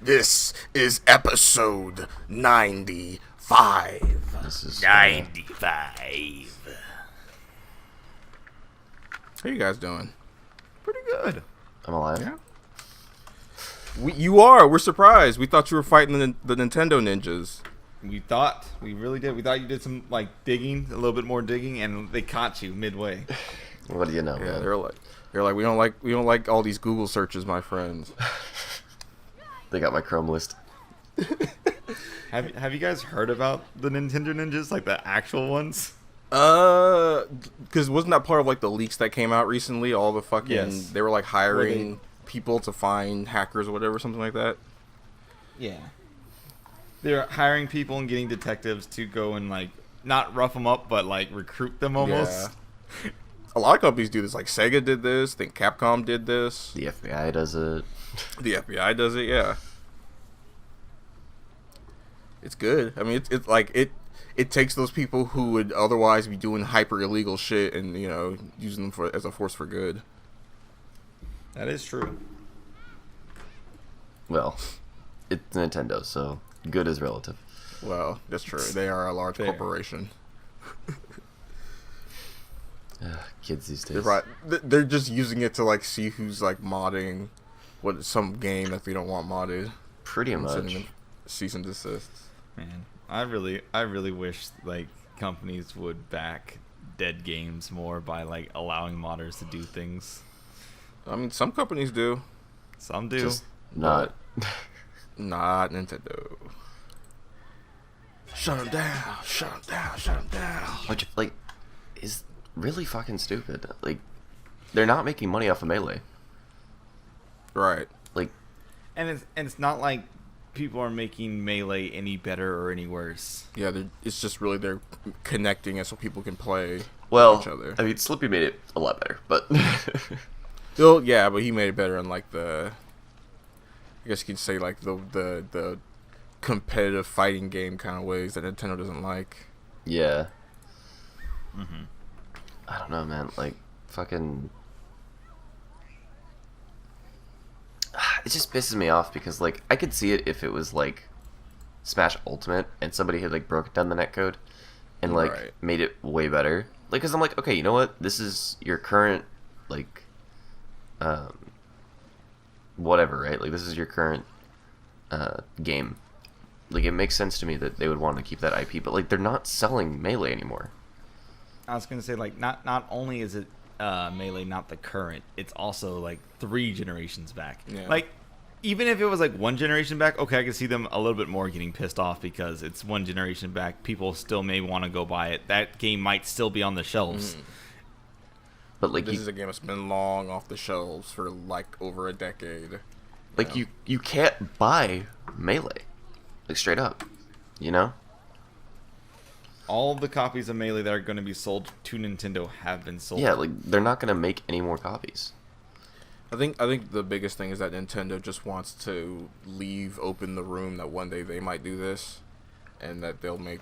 This is episode 95. This is 95. How you guys doing? Pretty good. I'm alive. Yeah. You are. We're surprised. We thought you were fighting the Nintendo ninjas. We really did. We thought you did some digging, a little bit more digging, and they caught you midway. What do you know, Yeah, man? they're like we don't like all these Google searches, my friends. They got my Chrome list. Have you guys heard about the Nintendo Ninjas, like the actual ones? Because wasn't that part of like the leaks that came out recently? All the fucking Yes. They were like hiring people to find hackers or whatever, something like that. Yeah. They're hiring people and getting detectives to go and not rough them up, but recruit them almost. Yeah. A lot of companies do this. Like Sega did this. I think Capcom did this. The FBI does it. The FBI does it. Yeah. It's good. I mean, it's like it takes those people who would otherwise be doing hyper illegal shit and using them as a force for good. That is true. Well, it's Nintendo, so good is relative. Well, that's true. They are a large corporation. Kids these days. They're just using it to see who's modding some game that they don't want modded. Pretty And much. sending them cease and desists. Man, I really wish companies would back dead games more by allowing modders to do things. I mean, some companies do. Some do. Just not. Not Nintendo. Shut them down. Shut them down. Shut them down. Which, is really fucking stupid. They're not making money off of Melee. Right. And it's not like people are making Melee any better or any worse. Yeah, it's just really they're connecting it so people can play Well, with each other. I mean, Slippy made it a lot better, but... Still, yeah, but he made it better in I guess you could say the competitive fighting game kind of ways that Nintendo doesn't like. Yeah. Mm-hmm. I don't know, man. Fucking... It just pisses me off because, I could see it if it was, Smash Ultimate and somebody had, broke down the netcode and, Right. made it way better. Because I'm like, okay, you know what? This is your current, whatever, right? This is your current, game. It makes sense to me that they would want to keep that IP, but, they're not selling Melee anymore. I was gonna say not only is it Melee not the current, it's also 3 generations back. Yeah. Even if it was one generation back, okay, I could see them a little bit more getting pissed off because it's 1 generation back. People still may want to go buy it. That game might still be on the shelves. But, This is a game that's been long off the shelves for over a decade. you can't buy Melee. Straight up. You know? All the copies of Melee that are going to be sold to Nintendo have been sold. Yeah, they're not gonna make any more copies. I think the biggest thing is that Nintendo just wants to leave open the room that one day they might do this, and that they'll make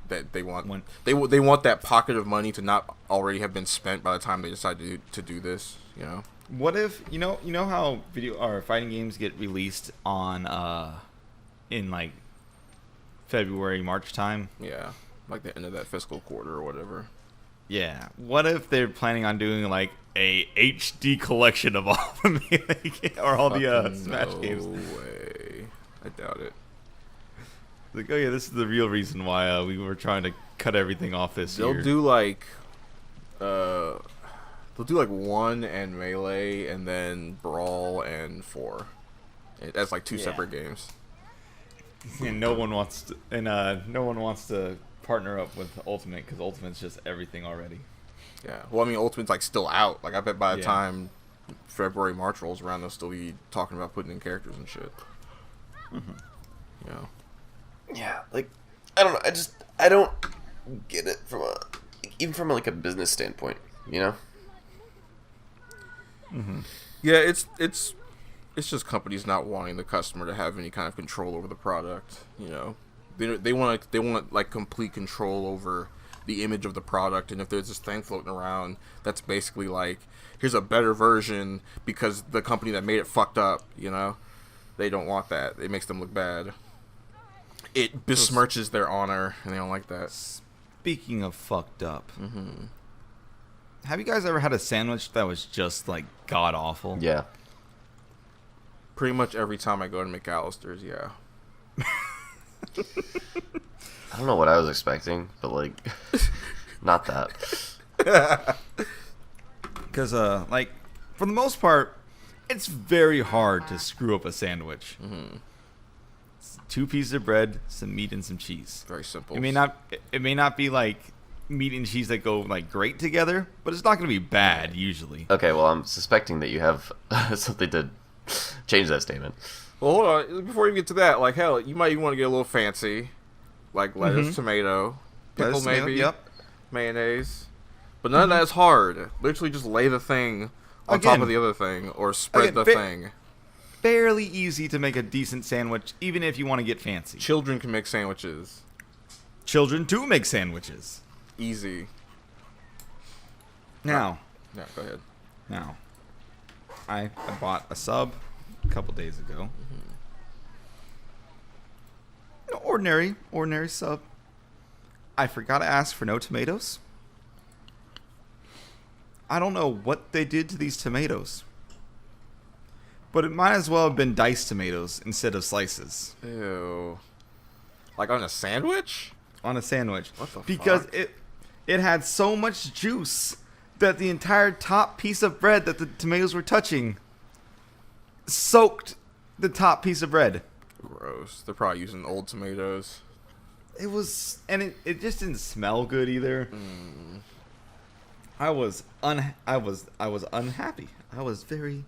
that they want they want that pocket of money to not already have been spent by the time they decide to do this. What if you know how video or fighting games get released on in February, March time? Yeah, the end of that fiscal quarter or whatever. Yeah. What if they're planning on doing a HD collection of all the Melee or all the Smash games? No way. I doubt it. Oh yeah, this is the real reason why we were trying to cut everything off this year. They'll do 1 and Melee and then Brawl and 4. That's 2 separate games. And no one wants to partner up with Ultimate because Ultimate's just everything already. Yeah. Well, I mean, Ultimate's still out. I bet by the Yeah. time February, March rolls around, they'll still be talking about putting in characters and shit. Mm-hmm. Yeah, I don't know. I don't get it even from a business standpoint, you know? Mm-hmm. Yeah, it's just companies not wanting the customer to have any kind of control over the product. They want complete control over the image of the product, and if there's this thing floating around that's basically here's a better version because the company that made it fucked up, They don't want that. It makes them look bad. It besmirches their honor, and they don't like that. Speaking of fucked up, have you guys ever had a sandwich that was just like god awful? Yeah. Pretty much every time I go to McAllister's, yeah. I don't know what I was expecting, but like, not that. Because like for the most part, it's very hard to screw up a sandwich. It's 2 pieces of bread, some meat, and some cheese. Very simple. It may not be like meat and cheese that go like great together, but it's not going to be bad usually. Okay, well, I'm suspecting that you have something to change that statement. Well, hold on. Before you get to that, like, hell, you might even want to get a little fancy. Like lettuce, tomato, pickle Lettuce, maybe, yep. mayonnaise. But none of that is hard. Literally just lay the thing on top of the other thing, or spread the thing. Fairly easy to make a decent sandwich, even if you want to get fancy. Children can make sandwiches. Children do make sandwiches. Easy. Now, Yeah, go ahead. I bought a sub a couple days ago. An ordinary sub. I forgot to ask for no tomatoes. I don't know what they did to these tomatoes, but it might as well have been diced tomatoes instead of slices. Ew. Like on a sandwich? On a sandwich. What the because fuck? it had so much juice that the entire top piece of bread that the tomatoes were touching soaked the top piece of bread. Gross. They're probably using old tomatoes. It was, and it just didn't smell good either. I was unhappy. I was very,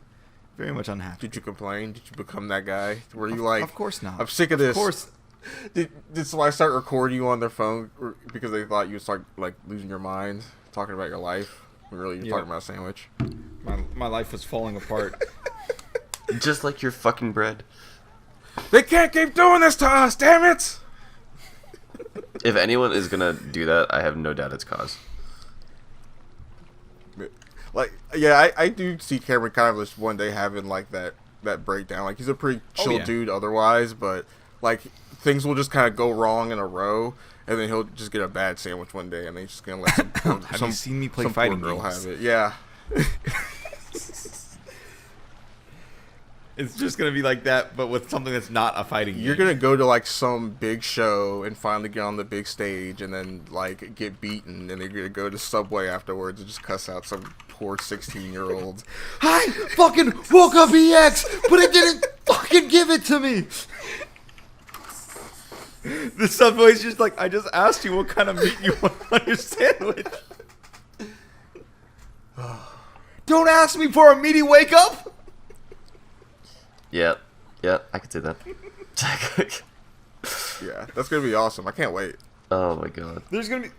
very much unhappy. Did you complain? Did you become that guy? Were you like, Of course not. I'm sick of this. Of course. Did somebody start recording you on their phone because they thought you would start like losing your mind, talking about your life? When really, you're talking about a sandwich. My life was falling apart. Just like your fucking bread. They can't keep doing this to us, damn it! If anyone is gonna do that, I have no doubt it's Cause. Like, yeah, I do see Cameron kind of just one day having like that breakdown. Like, he's a pretty chill dude otherwise, but like things will just kind of go wrong in a row, and then he'll just get a bad sandwich one day, and then he's just gonna let some Have you seen me play some fighting poor girl games? have it. Yeah. It's just gonna be like that, but with something that's not a fighting game. You're gonna go to like some big show and finally get on the big stage, and then like get beaten, and they're gonna go to Subway afterwards and just cuss out some poor 16-year-old. I fucking woke up EX, but it didn't fucking give it to me. The Subway's just like, I just asked you what kind of meat you want on your sandwich. Don't ask me for a meaty wake up. Yeah, I could see that. Yeah, that's gonna be awesome. I can't wait. Oh my god. There's gonna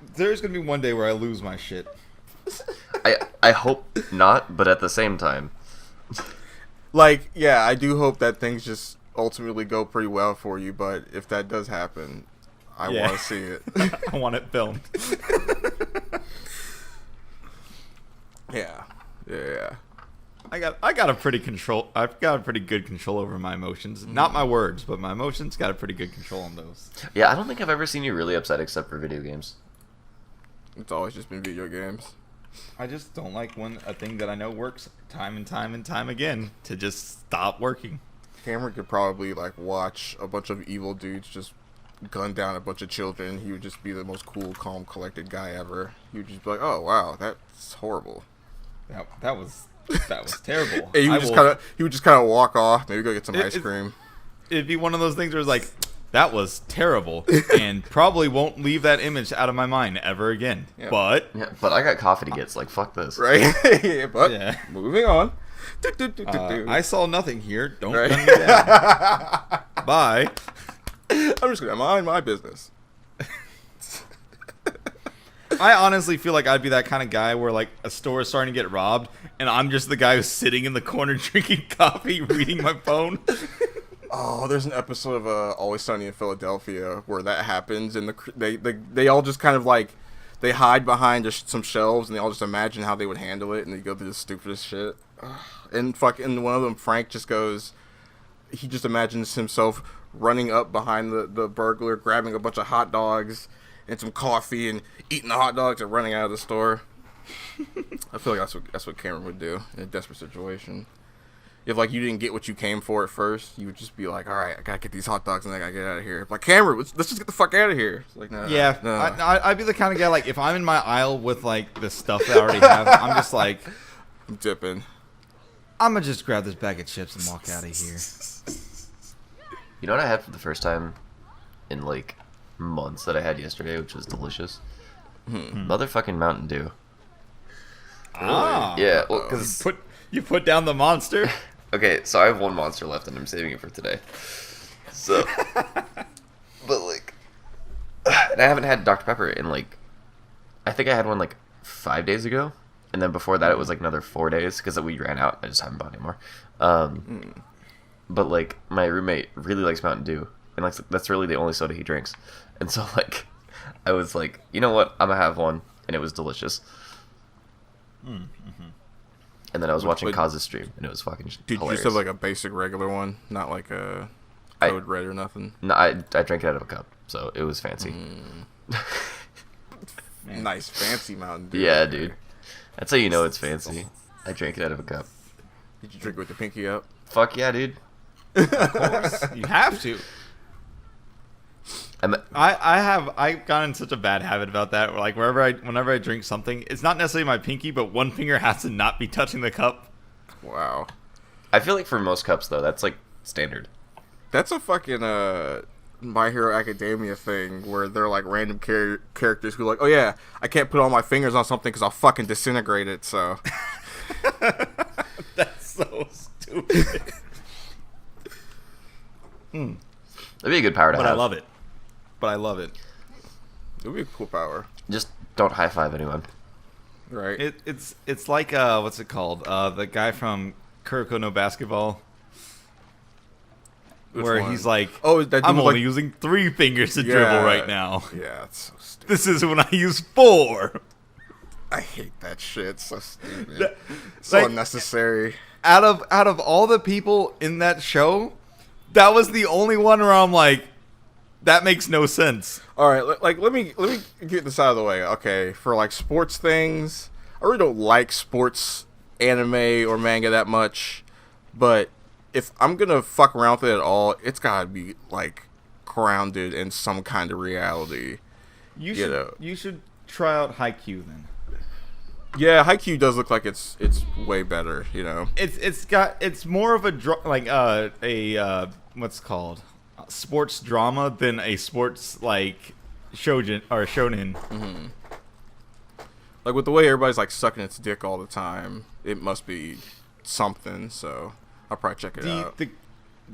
be one day where I lose my shit. I hope not, but at the same time. Like, yeah, I do hope that things just ultimately go pretty well for you, but if that does happen, I want to see it. I want it filmed. Yeah. I've got a pretty good control over my emotions. Not my words, but my emotions got a pretty good control on those. Yeah, I don't think I've ever seen you really upset except for video games. It's always just been video games. I just don't like when a thing that I know works time and time again to just stop working. Cameron could probably like watch a bunch of evil dudes just gun down a bunch of children. He would just be the most cool, calm, collected guy ever. He would just be like, "Oh wow, that's horrible." That was terrible. And he would just kind of walk off, maybe go get some ice cream. It'd be one of those things where it's like, that was terrible, and probably won't leave that image out of my mind ever again. Yeah. But I got coffee to get, so like, fuck this. Right? But Yeah. moving on. I saw nothing here. Don't Right. gun me down. Bye. I'm just gonna mind my business. I honestly feel like I'd be that kind of guy where like a store is starting to get robbed, and I'm just the guy who's sitting in the corner drinking coffee, reading my phone. Oh, there's an episode of Always Sunny in Philadelphia where that happens, and they all just kind of like they hide behind some shelves, and they all just imagine how they would handle it, and they go through the stupidest shit. And fucking one of them, Frank, just goes, he just imagines himself running up behind the burglar, grabbing a bunch of hot dogs and some coffee, and eating the hot dogs and running out of the store. I feel like that's what Cameron would do in a desperate situation. If like you didn't get what you came for at first, you would just be like, all right, I gotta get these hot dogs and I gotta get out of here. Like, Cameron, let's just get the fuck out of here. It's like, no. I'd be the kind of guy, like, if I'm in my aisle with like the stuff that I already have, I'm just like, I'm dipping. I'm gonna just grab this bag of chips and walk out of here. You know what I had for the first time in like months that I had yesterday, which was delicious? Motherfucking Mountain Dew. Ah, Yeah, well, because you put down the Monster. okay, so I have one Monster left, and I'm saving it for today. So, but like, and I haven't had Dr. Pepper in like, I think I had one like 5 days ago, and then before that it was like another 4 days because we ran out. I just haven't bought any more. But like, my roommate really likes Mountain Dew, and like that's really the only soda he drinks, and so like, I was like, you know what, I'm gonna have one, and it was delicious. And then I was watching Kaz's stream, and it was fucking Did hilarious. you just have like a basic regular one, not like a Code Red or nothing? No, I drank it out of a cup, so it was fancy. Nice, fancy Mountain Dew. Yeah, dude. That's how you know it's fancy. I drank it out of a cup. Did you drink it with the pinky up? Fuck yeah, dude. Of course, you have to. I've gotten such a bad habit about that. Like whenever I drink something, it's not necessarily my pinky, but one finger has to not be touching the cup. Wow. I feel like for most cups though, that's like standard. That's a fucking My Hero Academia thing where they're like random characters who are like, oh yeah, I can't put all my fingers on something because I'll fucking disintegrate it. So That's so stupid. That'd be a good power to But have. I love it. it would be a cool power, Just don't high five anyone. right? It's like what's it called? The guy from Kuroko no Basketball. Which Where one? he's like, Oh, that dude I'm with, only like- using 3 fingers to dribble right now. Yeah, it's so stupid. This is when I use 4. I hate that shit. It's so stupid. That- so like- unnecessary. Out of all the people in that show, that was the only one where I'm like, that makes no sense. All right, let me get this out of the way. Okay, for like sports things, I really don't like sports anime or manga that much, but if I'm gonna fuck around with it at all, it's gotta be like grounded in some kind of reality. You know. should try out Haikyuu then. Yeah, Haikyuu does look like it's way better. You know, It's more of a what's it called, sports drama than a sports like shonen or shonen. like with the way everybody's like sucking its dick all the time, it must be something. So I'll probably check it out.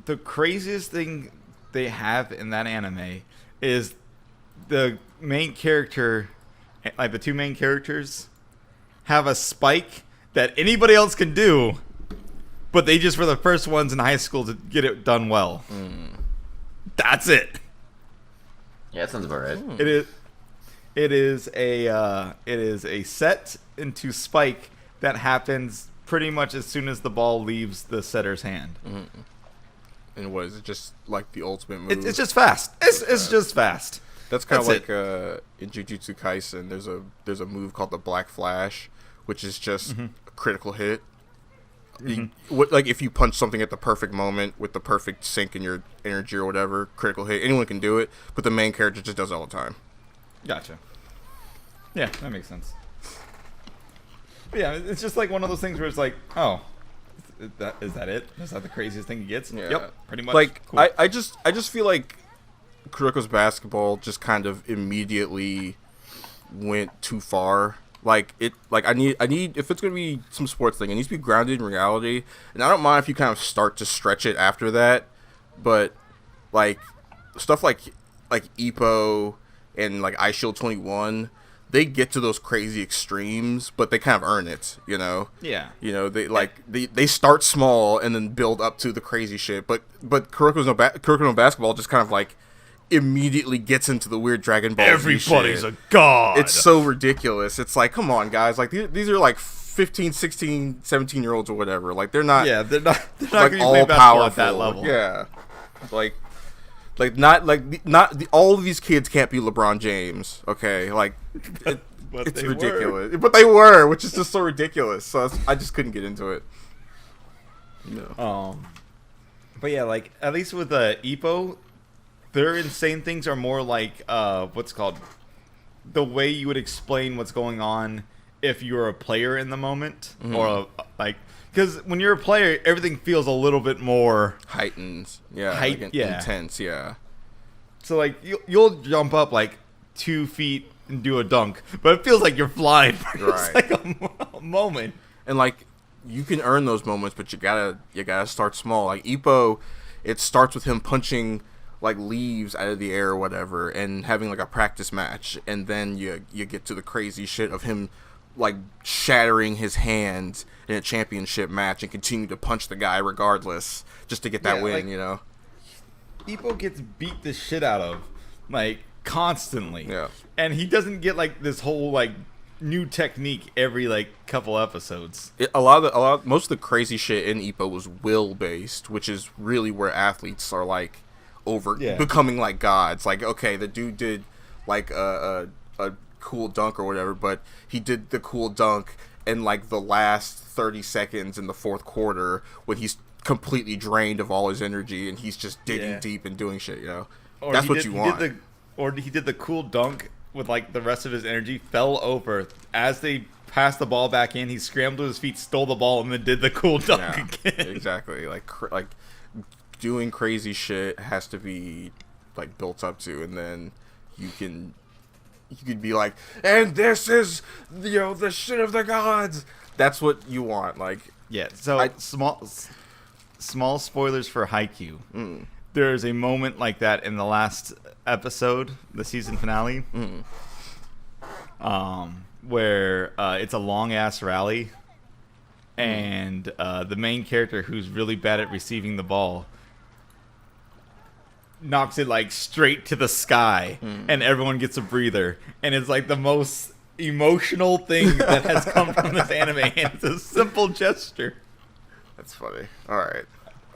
The craziest thing they have in that anime is the main character, like the 2 main characters, have a spike that anybody else can do, but they just were the first ones in high school to get it done well. That's it. Yeah, that sounds about right. It is a set into spike that happens pretty much as soon as the ball leaves the setter's hand. And what is it? Just like the ultimate move? It's just fast. It's just fast. That's kind of That's like in Jujutsu Kaisen. There's a move called the Black Flash, which is just a critical hit. Like if you punch something at the perfect moment with the perfect sync in your energy or whatever, critical hit. Anyone can do it, but the main character just does it all the time. Gotcha. Yeah, that makes sense. But yeah, it's just like one of those things where it's like, oh, is that it? Is that the craziest thing he gets? Yeah. Yep, pretty much. Like Cool. I just feel like Kuroko's basketball just kind of immediately went too far. Like I need if it's gonna be some sports thing, it needs to be grounded in reality. And I don't mind if you kind of start to stretch it after that, but like stuff like Ippo and like Ice Shield 21, they get to those crazy extremes, but they kind of earn it, you know. Yeah. You know, they start small and then build up to the crazy shit. But Kuroko no Basketball just kind of like immediately gets into the weird Dragon Ball Z Everybody's shit. a god. It's so ridiculous. It's like, come on, guys. Like these are like 15, 16, 17-year-olds or whatever. Like they're not. Yeah, they're not like going to all play basketball powerful at that level. Yeah, not all of these kids can't be LeBron James. Okay, like it's ridiculous. But they were, which is just so ridiculous. So I just couldn't get into it. No. But yeah, like at least with Ippo, their insane things are more like what's called the way you would explain what's going on if you're a player in the moment, or like because when you're a player, everything feels a little bit more heightened, yeah, intense, yeah. So like you'll jump up like 2 feet and do a dunk, but it feels like you're flying for just like a moment. And like you can earn those moments, but you gotta start small. Like Ippo, it starts with him punching like leaves out of the air or whatever, and having like a practice match, and then you get to the crazy shit of him like shattering his hand in a championship match and continue to punch the guy regardless just to get that win. Like, you know, Ippo gets beat the shit out of like constantly, yeah, and he doesn't get like this whole like new technique every like couple episodes. Most of the crazy shit in Ippo was will based, which is really where athletes are like becoming like gods. Like, okay, the dude did like a cool dunk or whatever, but he did the cool dunk in like the last 30 seconds in the fourth quarter when he's completely drained of all his energy and he's just digging deep and doing shit, you know. That's what you want. He did the cool dunk with like the rest of his energy, fell over as they passed the ball back in. He scrambled to his feet, stole the ball, and then did the cool dunk again. Exactly. Like doing crazy shit has to be like built up to, and then you could be like, and this is the shit of the gods. That's what you want. Like, yeah. So small spoilers for Haikyuu. There's a moment like that in the last episode, the season finale, where it's a long ass rally, and the main character, who's really bad at receiving the ball, knocks it like straight to the sky, and everyone gets a breather, and it's like the most emotional thing that has come from this anime, and it's a simple gesture. That's funny. All right,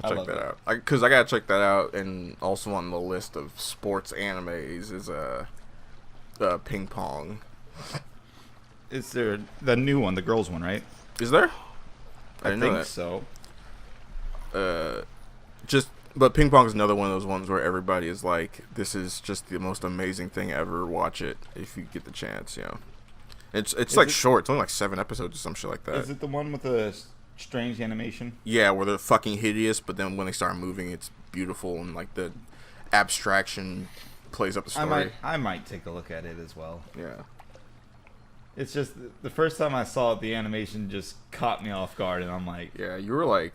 I'll check that out. Because I gotta check that out, and also on the list of sports animes is Ping Pong. Is there the new one, the girls one, right? Is there? I didn't know that. So. But Ping Pong is another one of those ones where everybody is like, this is just the most amazing thing ever. Watch it if you get the chance, you know. It's like short. It's only like 7 episodes or some shit like that. Is it the one with the strange animation? Yeah, where they're fucking hideous, but then when they start moving, it's beautiful, and like the abstraction plays up the story. I might take a look at it as well. Yeah. It's just the first time I saw it, the animation just caught me off guard, and I'm like, yeah, you were like,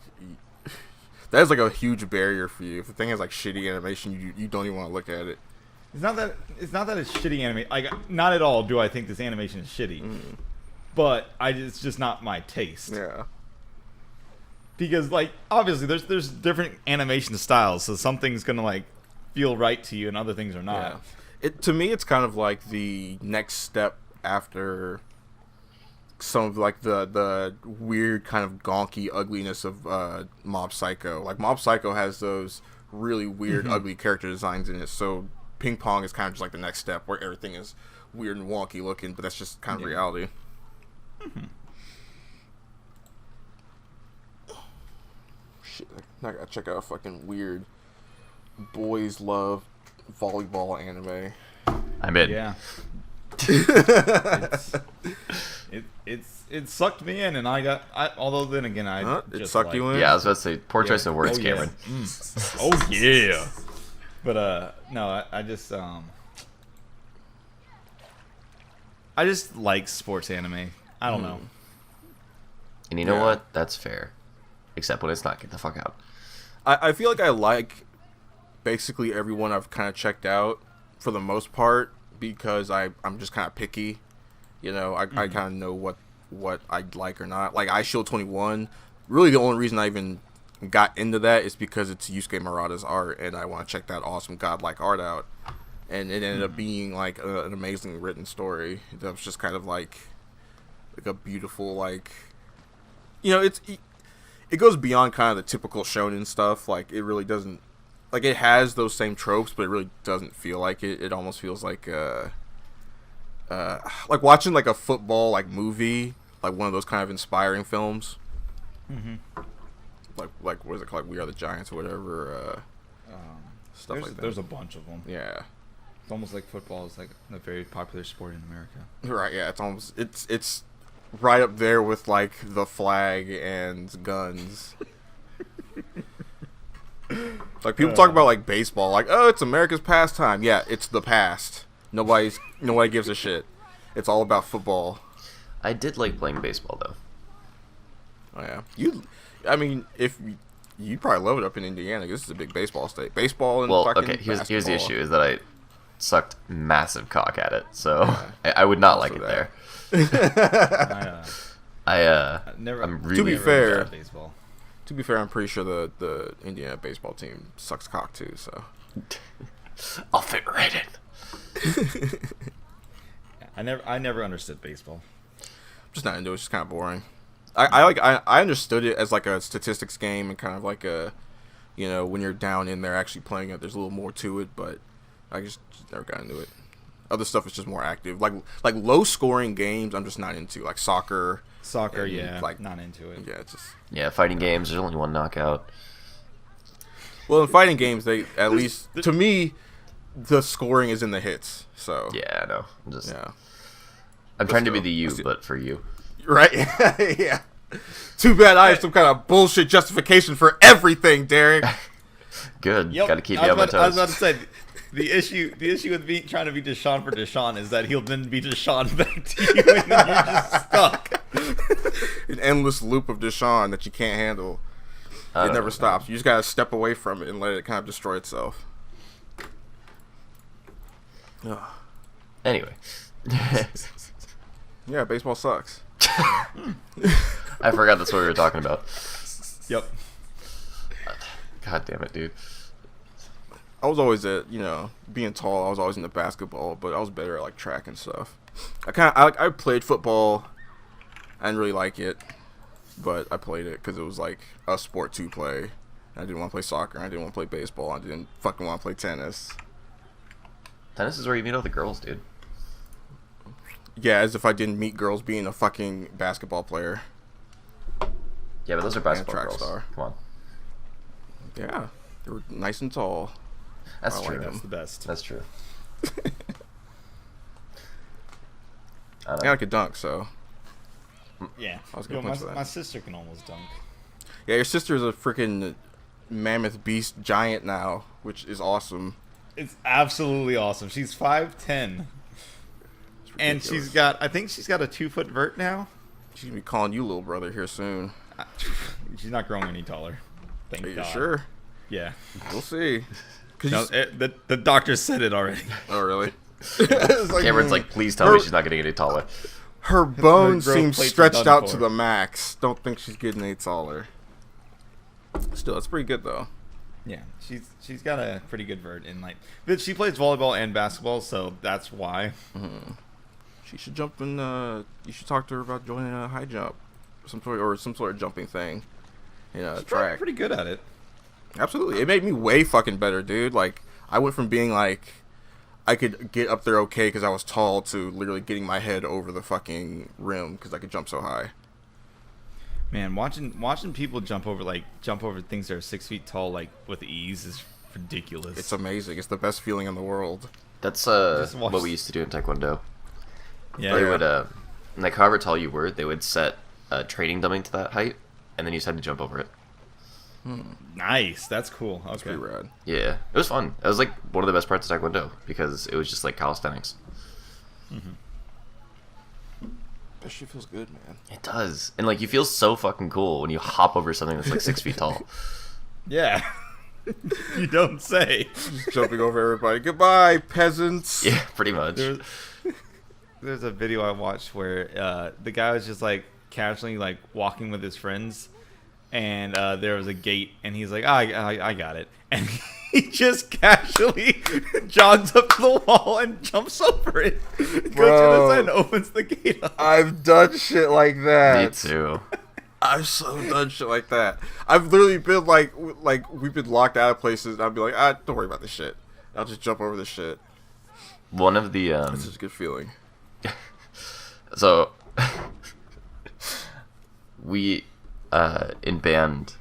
that is like a huge barrier for you. If the thing has like shitty animation, you don't even want to look at it. It's not that it's shitty animation. Like, not at all do I think this animation is shitty, but it's just not my taste. Yeah. Because like obviously there's different animation styles, so some things gonna like feel right to you, and other things are not. Yeah. To me, it's kind of like the next step after some of like the weird kind of gonky ugliness of Mob Psycho. Like Mob Psycho has those really weird ugly character designs in it, so Ping Pong is kind of just like the next step where everything is weird and wonky looking, but that's just kind of reality. Shit, I gotta check out a fucking weird boys love volleyball anime. I'm in. Yeah. It sucked me in, and although then again it sucked you in. Yeah, I was about to say poor choice of words, Cameron. Oh yeah. But no, I just like sports anime. I don't know. And you know what? That's fair. Except when it's not. Get the fuck out. I feel like I like basically everyone I've kind of checked out for the most part, because I'm just kind of picky. You know, I kind of know what I'd like or not. Like iShield 21, really the only reason I even got into that is because it's Yusuke Murata's art, and I want to check that awesome godlike art out. And it ended up being like an amazing written story that was just kind of like a beautiful like it goes beyond kind of the typical shonen stuff. Like it really doesn't, like it has those same tropes, but it really doesn't feel like it. It almost feels like watching like a football like movie, like one of those kind of inspiring films. Mm-hmm. Like what is it called? Like We Are the Giants or whatever. Stuff like that. There's a bunch of them. Yeah. It's almost like football is like a very popular sport in America. Right. Yeah. It's right up there with like the flag and guns. Like people talk about like baseball, like, oh, it's America's pastime. Yeah, it's the past. Nobody gives a shit. It's all about football. I did like playing baseball though. Oh yeah, I mean, if you probably love it up in Indiana. This is a big baseball state. Baseball and well, fucking okay. Here's the basketball. issue: is that I sucked massive cock at it, so I would not like it that. there. Never. I'm really To be fair, baseball. To be fair, I'm pretty sure the Indiana baseball team sucks cock too. So I'll figure it in. I never understood baseball. just not into it. It's just kind of boring. I understood it as like a statistics game and kind of like a, when you're down in there actually playing it, there's a little more to it, but I just never got into it. Other stuff is just more active. Like low scoring games I'm just not into. Like soccer. Soccer, and, yeah. like, not into it. Yeah, it's just. Yeah, fighting games. There's only one knockout. Well, in fighting games, they at least to me, the scoring is in the hits. So Yeah, I know. yeah. I'm trying to be still, the you, let's do- but for you. Right? Yeah. Too bad I have some kind of bullshit justification for everything, Derek. Good. Yep. Got to keep you on my I was about toes. to say the issue with me trying to be Deshaun for Deshaun is that he'll then be Deshaun back to you, and then you're just stuck. An endless loop of Deshaun that you can't handle. It never stops. You just gotta step away from it and let it kind of destroy itself. Ugh. Anyway. Yeah, baseball sucks. I forgot that's what we were talking about. Yep. God damn it, dude. I was always being tall. I was always into basketball, but I was better at like track and stuff. I played football. I didn't really like it, but I played it because it was like a sport to play. I didn't want to play soccer. I didn't want to play baseball. I didn't fucking want to play tennis. Tennis is where you meet all the girls, dude. Yeah, as if I didn't meet girls being a fucking basketball player. Yeah, but those are basketball track girls. star. Come on. Yeah, they were nice and tall. That's I like true. them. That's the best. That's true. I Yeah, don't know. I could dunk, so. Yeah. I was gonna punch that. My sister can almost dunk. Yeah, your sister's a freaking mammoth beast giant now, which is awesome. It's absolutely awesome. She's 5'10", and I think she's got a 2-foot vert now. She's gonna be calling you little brother here soon. She's not growing any taller. Thank Are you God. sure? Yeah. We'll see. No, the doctor said it already. Oh, really? It's like, Cameron's like, please tell me she's not getting any taller. her bones growth seem plates are stretched done out for. to the max. Don't think she's getting any taller. Still, that's pretty good though. Yeah, she's got a pretty good vert in like. But she plays volleyball and basketball, so that's why. She should jump in. You should talk to her about joining a high jump, some sort of jumping thing. She's Track. pretty good at it. Absolutely, it made me way fucking better, dude. Like I went from being like I could get up there okay because I was tall to literally getting my head over the fucking rim because I could jump so high. Man, watching people jump over things that are 6 feet tall like with ease is ridiculous. It's amazing. It's the best feeling in the world. That's Just watch- what we used to do in Taekwondo. yeah. They would, like, however tall you were, they would set a training dummy to that height, and then you just had to jump over it. Nice. That's cool. Okay. It's pretty rad. Yeah, it was fun. It was like one of the best parts of Taekwondo because it was just like calisthenics. That shit feels good, man. It does, and like you feel so fucking cool when you hop over something that's like 6 feet tall. Yeah. You don't say. Just jumping over everybody. Goodbye, peasants. Yeah, pretty much. There's a video I watched where the guy was just like casually like walking with his friends, and there was a gate, and he's like, I got it, and he just casually jogs up to the wall and jumps over it, goes to the Bro. side and opens the gate up. I've done shit like that. Me too. I've so done shit like that. I've literally been like we've been locked out of places. And I'll be like, don't worry about this shit. I'll just jump over this shit. One of the It's just a good feeling. So we in band,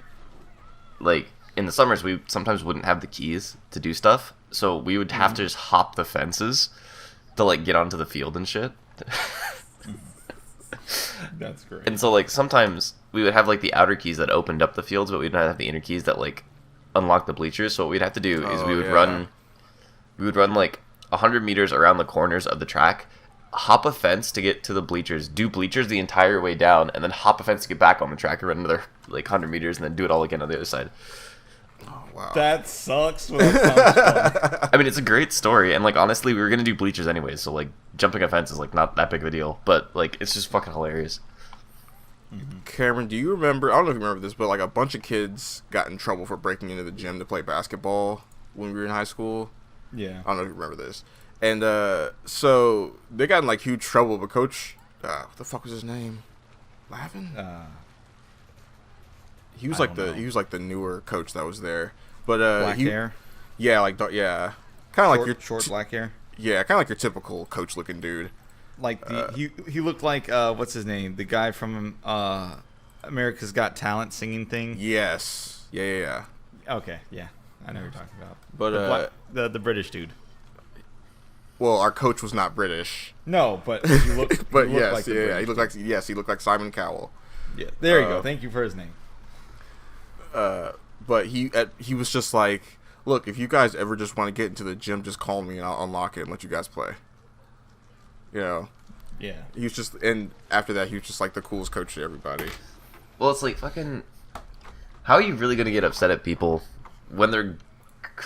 like in the summers, we sometimes wouldn't have the keys to do stuff, so we would have to just hop the fences to like get onto the field and shit. That's great. And so like sometimes we would have like the outer keys that opened up the fields, but we'd not have the inner keys that like unlock the bleachers. So what we'd have to do is we would run like 100 meters around the corners of the track, hop a fence to get to the bleachers, do bleachers the entire way down, and then hop a fence to get back on the track and run another like 100 meters, and then do it all again on the other side. Oh wow. That sucks. But that sounds fun. I mean, it's a great story, and like honestly, we were gonna do bleachers anyways, so like jumping a fence is like not that big of a deal, but like it's just fucking hilarious. Cameron, do you remember? I don't know if you remember this, but like a bunch of kids got in trouble for breaking into the gym to play basketball when we were in high school. Yeah. I don't know if you remember this. And so they got in like huge trouble. But coach, what the fuck was his name? Lavin? He was like the newer coach that was there. But Black hair. Yeah, like yeah, kind of like your short black hair. Yeah, kind of like your typical coach looking dude. Like he looked like what's his name? The guy from America's Got Talent singing thing. Yes. Yeah. Okay, yeah, I know what you're talking about. But the British dude. Well, our coach was not British. No, but he looked. But he looked yes, like the yeah, British he looked like Simon Cowell. Yeah, there you go. Thank you for his name. But he was just like, look, if you guys ever just want to get into the gym, just call me and I'll unlock it and let you guys play. You know. Yeah. He was just, and after that, he was just like the coolest coach to everybody. Well, it's like fucking. How are you really gonna get upset at people when they're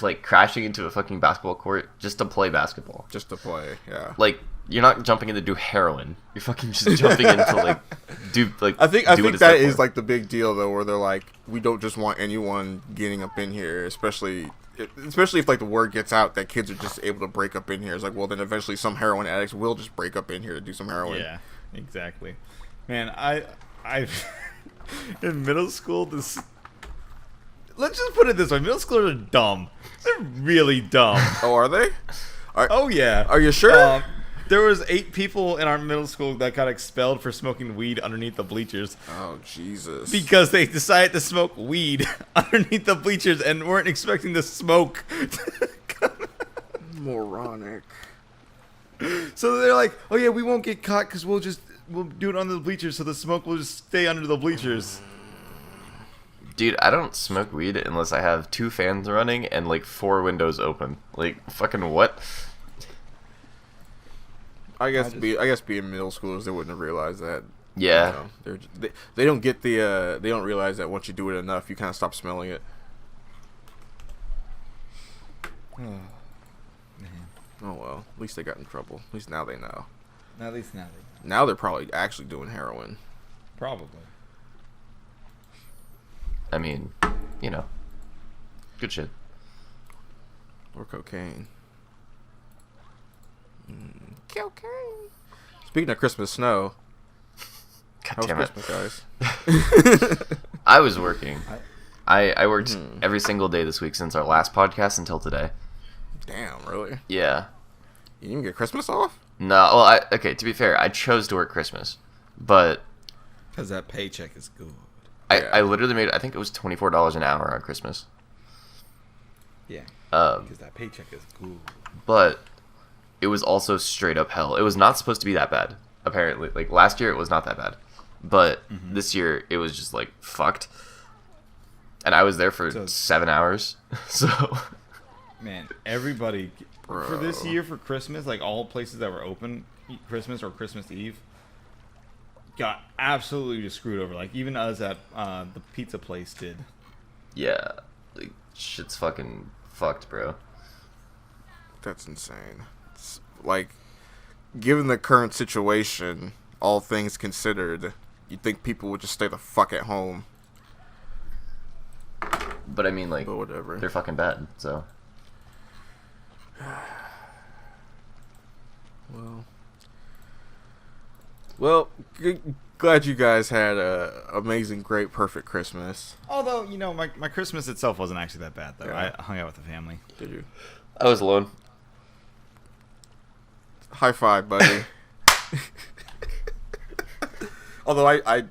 like crashing into a fucking basketball court just to play basketball? Just to play, yeah. Like you're not jumping in to do heroin. You're fucking just jumping in to like do like. I think what it's that there is for. like the big deal though, where they're like, we don't just want anyone getting up in here, especially if like the word gets out that kids are just able to break up in here. It's like, well, then eventually some heroin addicts will just break up in here to do some heroin. Yeah, exactly. Man, I in middle school this. Let's just put it this way: middle schoolers are dumb. They're really dumb. Oh, are they? Oh yeah. Are you sure? There was 8 people in our middle school that got expelled for smoking weed underneath the bleachers Oh, Jesus. because they decided to smoke weed underneath the bleachers and weren't expecting the smoke. Moronic. So they're like, "Oh yeah, we won't get caught because we'll do it under the bleachers, so the smoke will just stay under the bleachers." Dude, I don't smoke weed unless I have 2 fans running and like 4 windows open. Like fucking what? I guess being middle schoolers, they wouldn't have realized that. Yeah. You know, they don't get the they don't realize that once you do it enough, you kind of stop smelling it. Oh, man. Oh well, at least they got in trouble. At least now they know. At least now they Now they're probably actually doing heroin. probably. I mean, you know, good shit. Or cocaine. Cocaine. Speaking of Christmas snow, God how was damn it. Christmas, guys? I was working. I worked every single day this week since our last podcast until today. Damn, really? Yeah. You didn't even get Christmas off? No, well, okay, to be fair, I chose to work Christmas. But Because that paycheck is good. I literally made, I think it was $24 an hour on Christmas. Yeah. Um, Because that paycheck is good. but it was also straight up hell. It was not supposed to be that bad, apparently. Like, last year it was not that bad. But this year it was just, like, fucked. And I was there for 7 hours. So... Man, everybody Bro. for this year for Christmas, like all places that were open Christmas or Christmas Eve, got absolutely just screwed over. Like even us at the pizza place did. Yeah, like, shit's fucking fucked, bro. That's insane. It's like, given the current situation, all things considered, you'd think people would just stay the fuck at home. But I mean, like, But whatever. they're fucking bad, so... Well, Glad you guys had a amazing, great, perfect Christmas. Although, my Christmas itself wasn't actually that bad, though. Yeah. I hung out with the family. Did you? I was alone. High five, buddy. Although I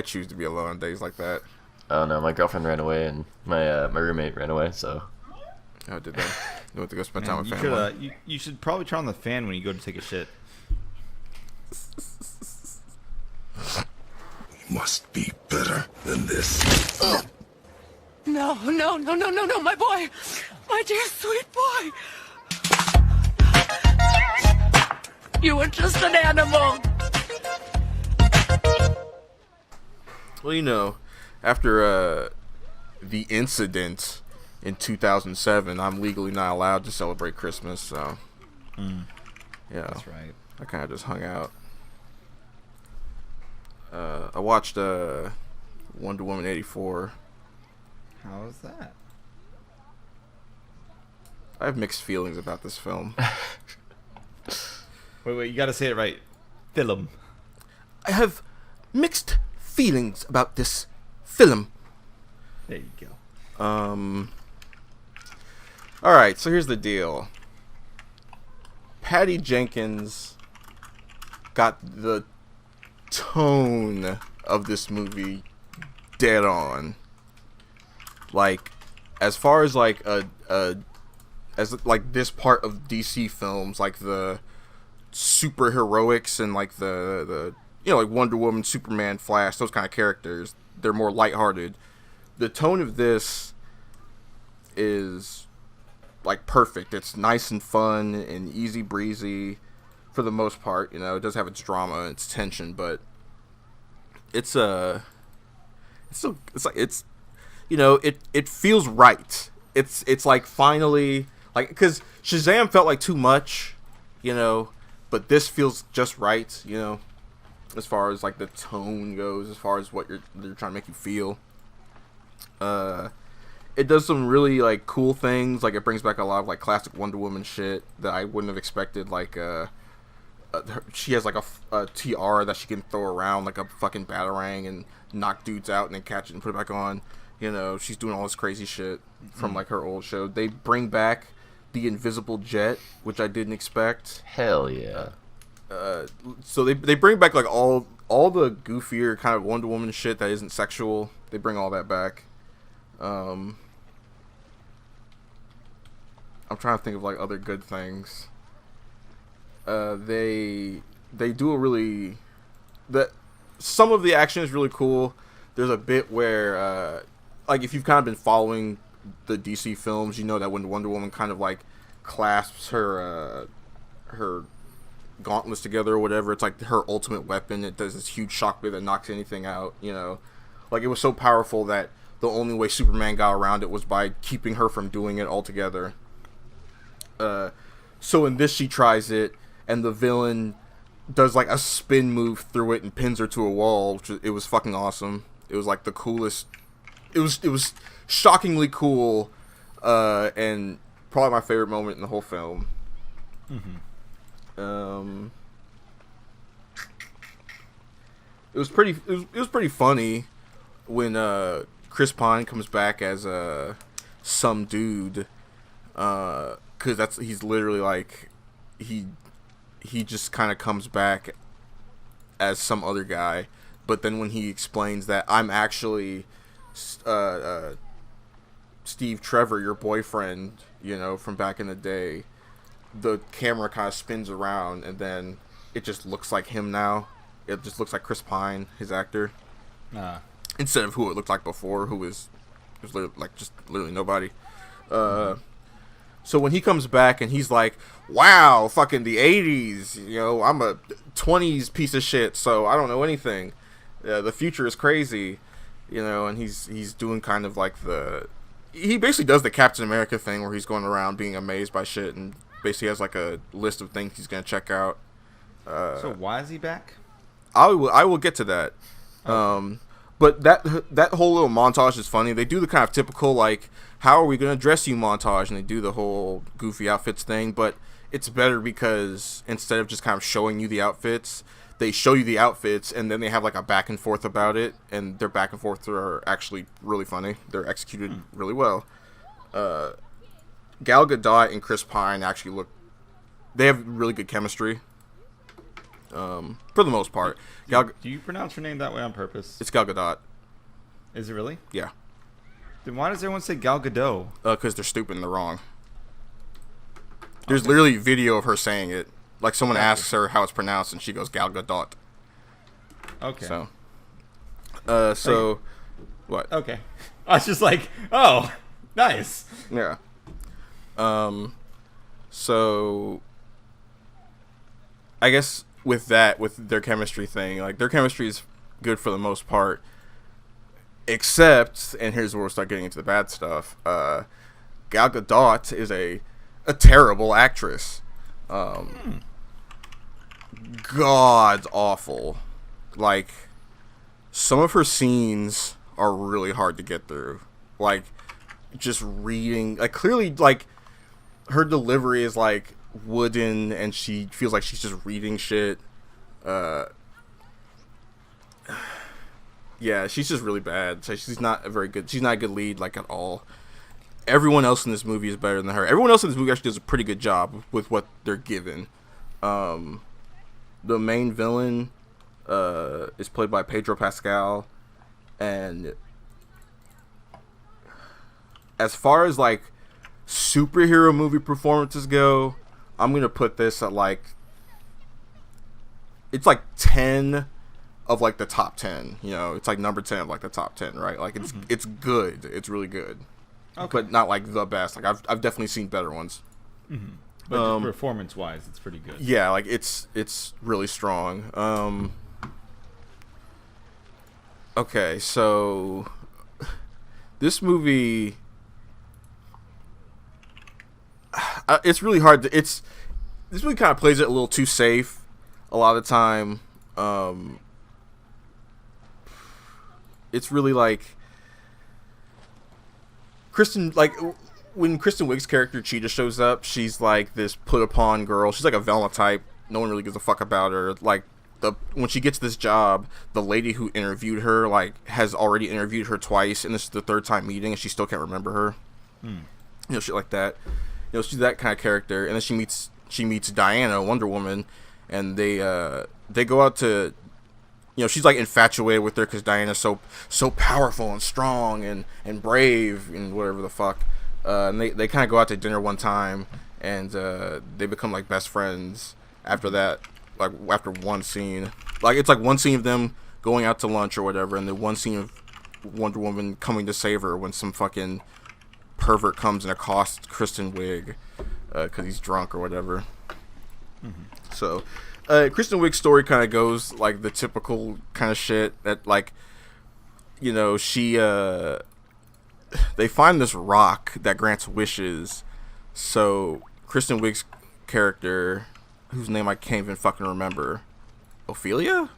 choose to be alone on days like that. Oh no, my girlfriend ran away and my roommate ran away. So. How did that? You went to go spend Man, time with family. you should probably turn on the fan when you go to take a shit. Must be better than this. No, my boy. My dear sweet boy. You were just an animal. Well, after the incident in 2007, I'm legally not allowed to celebrate Christmas, so yeah, That's right. I kind of just hung out. I watched Wonder Woman 84. How was that? I have mixed feelings about this film. Wait, you gotta say it right. Film. I have mixed feelings about this film. There you go. Alright, so here's the deal. Patty Jenkins got the tone of this movie dead on. Like, as far as like as like this part of DC films, like the superheroics and like the like Wonder Woman, Superman, Flash, those kind of characters, they're more lighthearted. The tone of this is like perfect. It's nice and fun and easy breezy for the most part. It does have its drama and its tension, but it feels right. It's like finally, like, because Shazam felt like too much, but this feels just right, as far as like the tone goes, as far as what they're trying to make you feel. It does some really like cool things. Like, it brings back a lot of like classic Wonder Woman shit that I wouldn't have expected. Like, she has like a tiara that she can throw around like a fucking batarang and knock dudes out and then catch it and put it back on. She's doing all this crazy shit from like her old show. They bring back the invisible jet, which I didn't expect. Hell yeah. So they bring back like all the goofier kind of Wonder Woman shit that isn't sexual. They bring all that back. I'm trying to think of like other good things. They do a really some of the action is really cool. There's a bit where like, if you've kind of been following the DC films, you know that when Wonder Woman kind of like clasps her gauntlets together or whatever, it's like her ultimate weapon. It does this huge shockwave that knocks anything out. Like, it was so powerful that the only way Superman got around it was by keeping her from doing it altogether. So in this, she tries it, and the villain does like a spin move through it and pins her to a wall. It was fucking awesome. It was like the coolest. It was shockingly cool, and probably my favorite moment in the whole film. Mm-hmm. It was pretty funny when Chris Pine comes back as some dude, because he's literally like he just kind of comes back as some other guy, but then when he explains that I'm actually Steve Trevor, your boyfriend, from back in the day, the camera kind of spins around and then it just looks like him now. It just looks like Chris Pine, his actor, instead of who it looked like before, who was literally nobody. So when he comes back and he's like, wow, fucking the 80s, I'm a 20s piece of shit, so I don't know anything. The future is crazy, and he's doing kind of like he basically does the Captain America thing where he's going around being amazed by shit and basically has like a list of things he's going to check out. So why is he back? I will get to that. But that whole little montage is funny. They do the kind of typical, like, how are we going to dress you montage, and they do the whole goofy outfits thing, but it's better because instead of just kind of showing you the outfits, they show you the outfits, and then they have like a back and forth about it, and their back and forth are actually really funny. They're executed really well. Gal Gadot and Chris Pine actually they have really good chemistry. For the most part. Do you pronounce her name that way on purpose? It's Gal Gadot. Is it really? Yeah. Then why does everyone say Gal Gadot? Because they're stupid and they're wrong. There's literally video of her saying it. Like, someone asks her how it's pronounced, and she goes, Gal Gadot. Okay. So, what? Okay. I was just like, oh, nice. Yeah. So, I guess with their chemistry thing, like, their chemistry is good for the most part. Except, and here's where we'll start getting into the bad stuff, Gal Gadot is a terrible actress. God awful. Like, some of her scenes are really hard to get through. Like, just reading, like, clearly, like, her delivery is like wooden, and she feels like she's just reading shit. Yeah, she's just really bad. So she's not a good lead, like, at all. Everyone else in this movie is better than her. Everyone else in this movie actually does a pretty good job with what they're given. The main villain is played by Pedro Pascal, and as far as, like, superhero movie performances go, I'm gonna put this at, like, it's like 10 of, like, the top 10. You know, it's like number 10 of, like, the top 10, right? Like, it's good. It's really good. Okay. But not, like, the best. Like, I've definitely seen better ones. Mm-hmm. But performance-wise, it's pretty good. Yeah, like, it's really strong. Okay, so this movie, it's really hard to. This movie kind of plays it a little too safe a lot of the time. It's really like when Kristen Wiig's character Cheetah shows up, she's like this put upon girl. She's like a Velma type. No one really gives a fuck about her. Like, when she gets this job, the lady who interviewed her, like, has already interviewed her twice, and this is the third time meeting, and she still can't remember her. You know, shit like that. You know, she's that kind of character. And then she meets Diana, Wonder Woman, and they go out to, you know, she's like infatuated with her because Diana's so powerful and strong and brave and whatever the fuck. And they kind of go out to dinner one time, and they become like best friends after that. Like, after one scene, like, it's like one scene of them going out to lunch or whatever, and then one scene of Wonder Woman coming to save her when some fucking pervert comes and accosts Kristen Wiig because he's drunk or whatever. So Kristen Wiig's story kind of goes like the typical kind of shit that, like, you know, they find this rock that grants wishes. So Kristen Wiig's character, whose name I can't even fucking remember, Ophelia?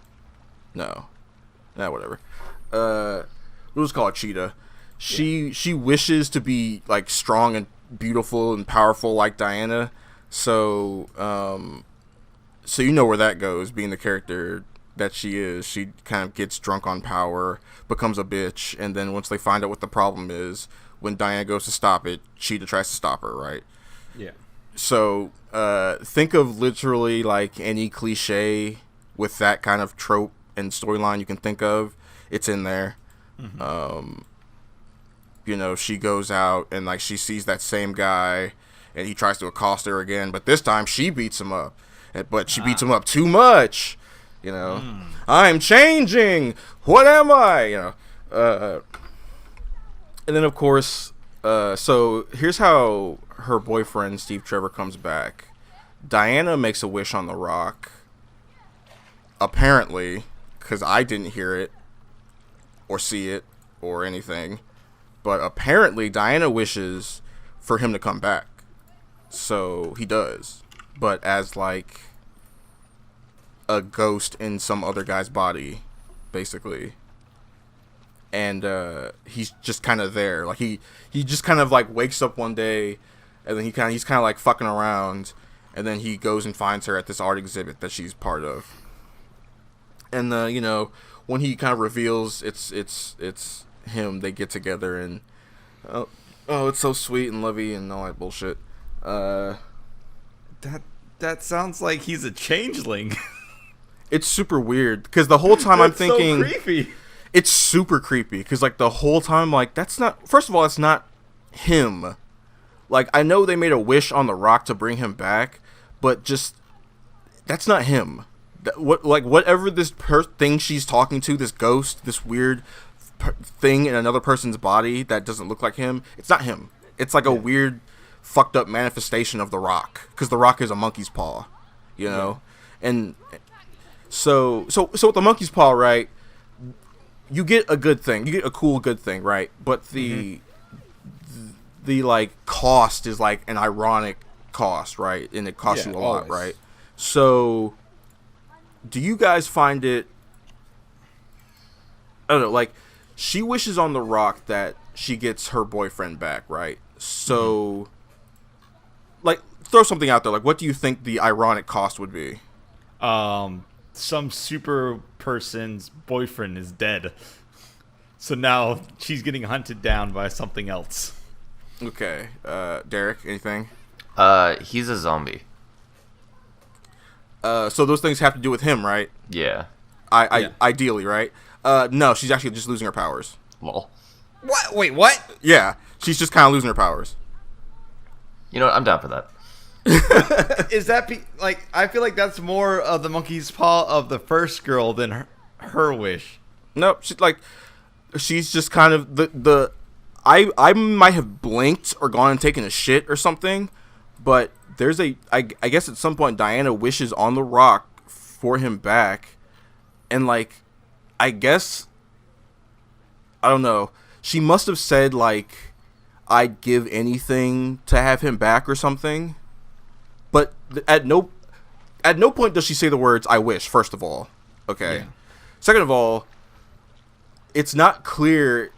No, whatever. We'll just call it Cheetah. She wishes to be, like, strong and beautiful and powerful like Diana. So you know where that goes. Being the character that she is, she kind of gets drunk on power, becomes a bitch, and then once they find out what the problem is, when Diana goes to stop it, Cheetah tries to stop her, right? Yeah. So think of literally, like, any cliche with that kind of trope and storyline you can think of. It's in there. You know, she goes out and, like, she sees that same guy, and he tries to accost her again, but this time she beats him up. But she beats him up too much. You know, I'm changing. What am I? You know, and then of course, so here's how her boyfriend Steve Trevor comes back. Diana makes a wish on the rock. Apparently, because I didn't hear it or see it or anything, but apparently Diana wishes for him to come back. So he does, but as, like, a ghost in some other guy's body, basically. And he's just kind of there. Like, he just kind of, like, wakes up one day, and then he's kind of like fucking around, and then he goes and finds her at this art exhibit that she's part of. And when he kind of reveals it's him, they get together and it's so sweet and lovey and all that bullshit. That sounds like he's a changeling. It's super weird because the whole time I'm thinking, so creepy. It's super creepy because like the whole time, like that's not. First of all, it's not him. Like I know they made a wish on the rock to bring him back, but just that's not him. Whatever this thing she's talking to, this ghost, this weird thing in another person's body that doesn't look like him. It's not him. It's like a weird, fucked up manifestation of the rock because the rock is a monkey's paw, and. So with the monkey's paw, right, you get a good thing. You get a cool good thing, right? But the like cost is like an ironic cost, right? And it costs you a lot, right? So do you guys find it, I don't know, like she wishes on the rock that she gets her boyfriend back, right? So like throw something out there. Like what do you think the ironic cost would be? Some super person's boyfriend is dead. So now she's getting hunted down by something else. Okay. Derek, anything? He's a zombie. So those things have to do with him, right? Yeah. Ideally, right? No, she's actually just losing her powers. Lol. What? Wait, what? Yeah, she's just kind of losing her powers. You know what? I'm down for that. Is that like I feel like that's more of the monkey's paw of the first girl than her wish. Nope, she's just kind of I might have blinked or gone and taken a shit or something, but there's I guess at some point Diana wishes on the rock for him back, and like I guess I don't know, she must have said like I'd give anything to have him back or something. But at no point does she say the words "I wish." First of all, okay. Yeah. Second of all, it's not clear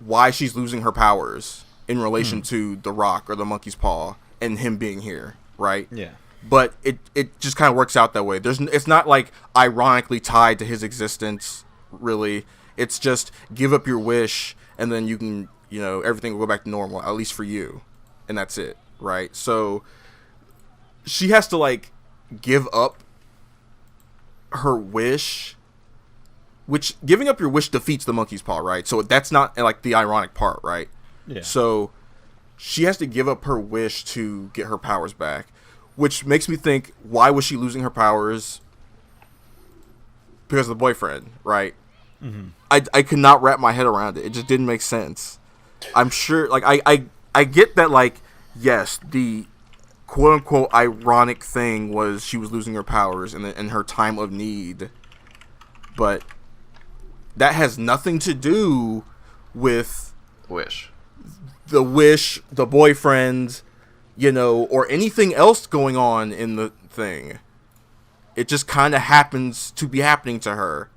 why she's losing her powers in relation to the rock or the monkey's paw and him being here, right? Yeah. But it just kind of works out that way. It's not like ironically tied to his existence, really. It's just give up your wish and then you can, everything will go back to normal, at least for you, and that's it, right? So she has to like give up her wish, which giving up your wish defeats the monkey's paw, right? So that's not like the ironic part, right? Yeah. So she has to give up her wish to get her powers back, which makes me think, why was she losing her powers? Because of the boyfriend, right? Mm-hmm. I could not wrap my head around it. It just didn't make sense. I'm sure, like I get that, like, yes, the quote-unquote ironic thing was she was losing her powers in her time of need, but that has nothing to do with the wish, the boyfriend, or anything else going on in the thing. It just kind of happens to be happening to her,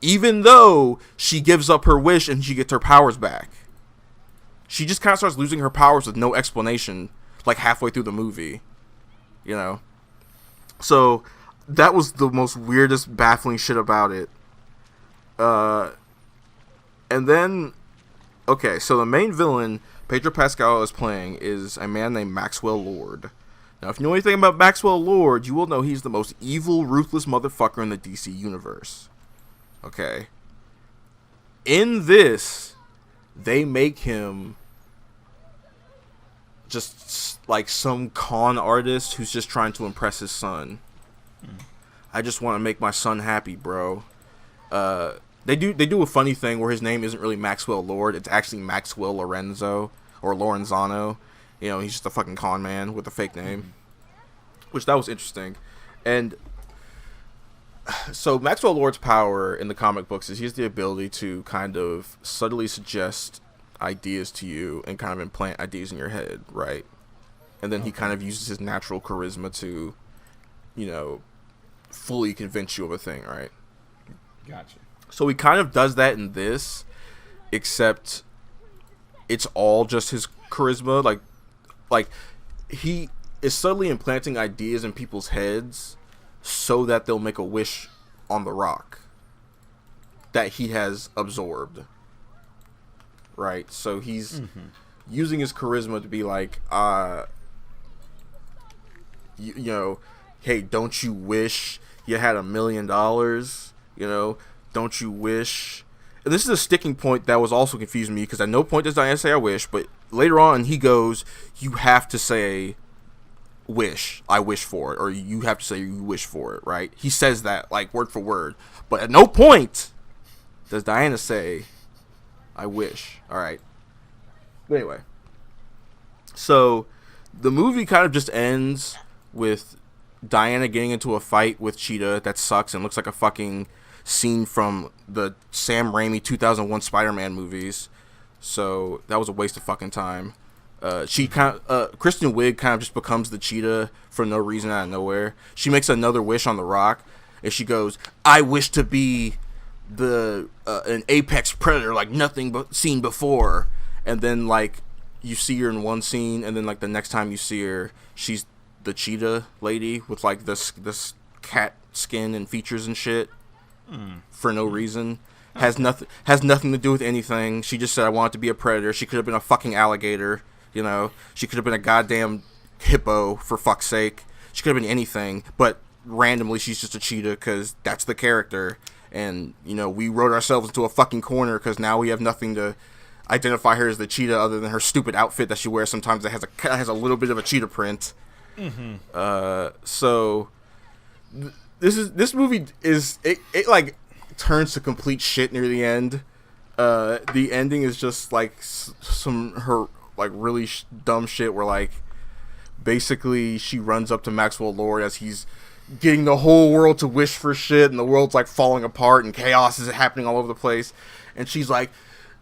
even though she gives up her wish and she gets her powers back. She just kind of starts losing her powers with no explanation, like halfway through the movie, So that was the most weirdest, baffling shit about it. And then, okay, so the main villain Pedro Pascal is playing is a man named Maxwell Lord. Now, if you know anything about Maxwell Lord, you will know he's the most evil, ruthless motherfucker in the DC universe. Okay. In this, they make him just like some con artist who's just trying to impress his son. I just want to make my son happy, bro. They do a funny thing where his name isn't really Maxwell Lord. It's actually Maxwell Lorenzo or Lorenzano. He's just a fucking con man with a fake name. Which, that was interesting. And so Maxwell Lord's power in the comic books is he has the ability to kind of subtly suggest ideas to you and kind of implant ideas in your head, right? And then he kind of uses his natural charisma to, fully convince you of a thing, right? Gotcha. So he kind of does that in this, except it's all just his charisma. Like he is subtly implanting ideas in people's heads so that they'll make a wish on the Rock that he has absorbed. Right? So he's using his charisma to be like, you know, hey, don't you wish you had $1 million? You know, don't you wish? And this is a sticking point that was also confusing me, because at no point does Diana say I wish, but later on he goes, you have to say wish, I wish for it, or you have to say you wish for it, right? He says that like word for word, but at no point does Diana say I wish. All right. But anyway, so the movie kind of just ends with Diana getting into a fight with Cheetah that sucks and looks like a fucking scene from the Sam Raimi 2001 Spider-Man movies. So that was a waste of fucking time. Kristen Wiig kind of just becomes the Cheetah for no reason out of nowhere. She makes another wish on the Rock, and she goes, I wish to be an apex predator like nothing but seen before. And then like you see her in one scene, and then like the next time you see her, she's the cheetah lady with like this cat skin and features and shit for no reason. Has nothing to do with anything. She just said I want to be a predator. She could have been a fucking alligator, you know. She could have been a goddamn hippo, for fuck's sake. She could have been anything, but randomly she's just a cheetah because that's the character. And you know, we wrote ourselves into a fucking corner because now we have nothing to identify her as the cheetah other than her stupid outfit that she wears sometimes that has a little bit of a cheetah print. So this movie is it like turns to complete shit near the end. The ending is just like some her like really dumb shit where like basically she runs up to Maxwell Lord as he's getting the whole world to wish for shit, and the world's like falling apart and chaos is happening all over the place, and she's like,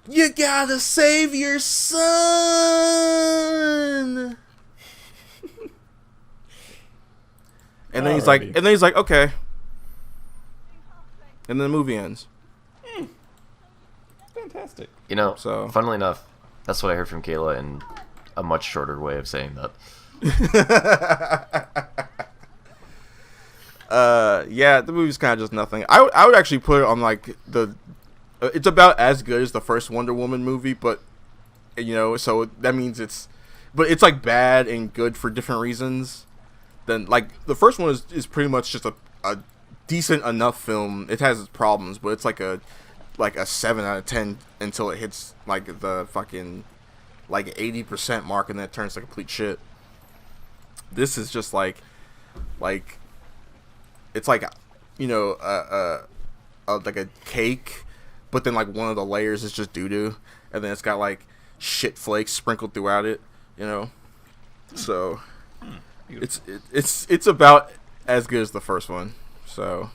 you gotta save your son. And then he's like, okay. And then the movie ends. Fantastic. You know, So- funnily enough, that's what I heard from Kayla in a much shorter way of saying that. Yeah, the movie's kind of just nothing. I would actually put it on like it's about as good as the first Wonder Woman movie, but you know, so that means it's like bad and good for different reasons. Then like the first one is pretty much just a decent enough film. It has its problems, but it's like a 7 out of 10 until it hits like the fucking like 80% mark, and then it turns to complete shit. This is just like it's like, you know, like a cake, but then like one of the layers is just doo-doo, and then it's got like shit flakes sprinkled throughout it, you know. So it's about as good as the first one. So,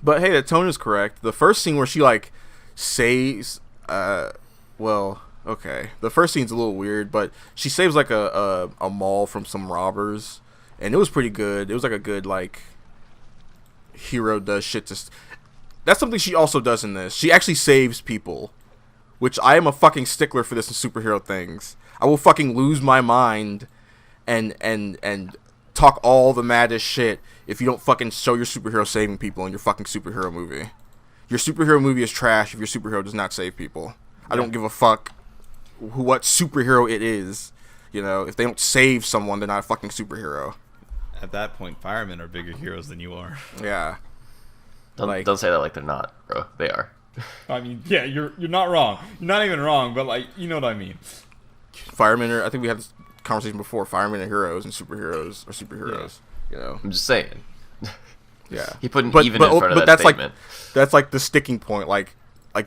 but hey, the tone is correct. The first scene where she like saves, well, okay, the first scene's a little weird, but she saves like a mall from some robbers, and it was pretty good. It was like a good like hero does shit to. That's something she also does in this. She actually saves people, which I am a fucking stickler for this in superhero things. I will fucking lose my mind and talk all the maddest shit if you don't fucking show your superhero saving people in your fucking superhero movie. Your superhero movie is trash if your superhero does not save people. I don't give a fuck what superhero it is. You know, if they don't save someone, they're not a fucking superhero. At that point, firemen are bigger heroes than you are. Yeah. Don't say that like they're not, bro. They are. I mean, yeah, you're not wrong. You're not even wrong, but like, you know what I mean. Firemen are, I think we had this conversation before, firemen are heroes and superheroes are superheroes. You know? I'm just saying. Yeah. He put an even in front of that that's statement. That's like the sticking point. Like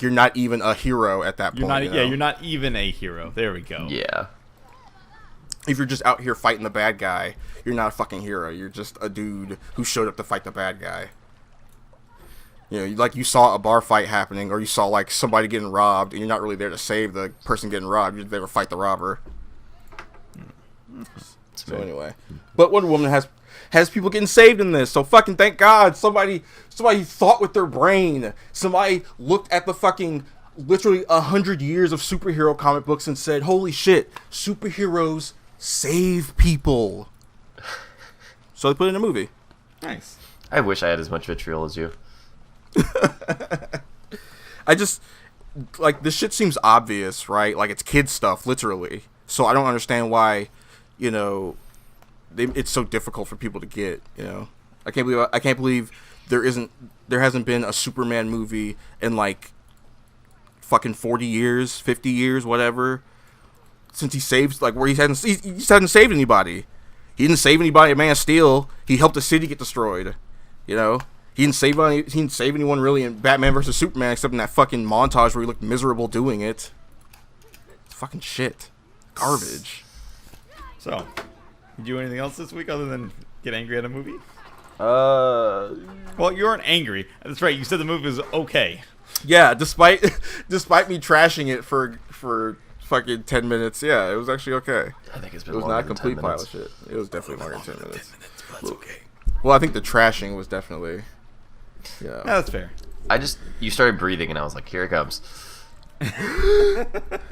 you're not even a hero at that point. You're not. You know? Yeah, you're not even a hero. There we go. Yeah. If you're just out here fighting the bad guy, you're not a fucking hero. You're just a dude who showed up to fight the bad guy. You know, like you saw a bar fight happening, or you saw like somebody getting robbed, and you're not really there to save the person getting robbed. You're there to fight the robber. So anyway, but Wonder Woman has people getting saved in this. So fucking thank God somebody thought with their brain. Somebody looked at the fucking literally 100 years of superhero comic books and said, "Holy shit, superheroes save people." So they put it in a movie. Nice. I wish I had as much vitriol as you. I just like this shit seems obvious, right? Like it's kid stuff, literally. So I don't understand why, you know, it's so difficult for people to get. You know, I can't believe there hasn't been a Superman movie in like fucking 40 years, 50 years, whatever, since he saved like where he just hadn't saved anybody. He didn't save anybody at Man of Steel. He helped the city get destroyed. You know, he didn't save anyone really in Batman versus Superman except in that fucking montage where he looked miserable doing it. It's fucking shit, garbage. So, did you do anything else this week other than get angry at a movie? Well, you weren't angry. That's right. You said the movie was okay. Yeah, despite me trashing it for fucking 10 minutes, yeah, it was actually okay. I think it's been It was longer not a than complete 10 pile minutes. of shit. It was definitely longer than 10 minutes. But it's okay. Well, I think the trashing was definitely, yeah. Yeah, that's fair. You started breathing, and I was like, here it comes. But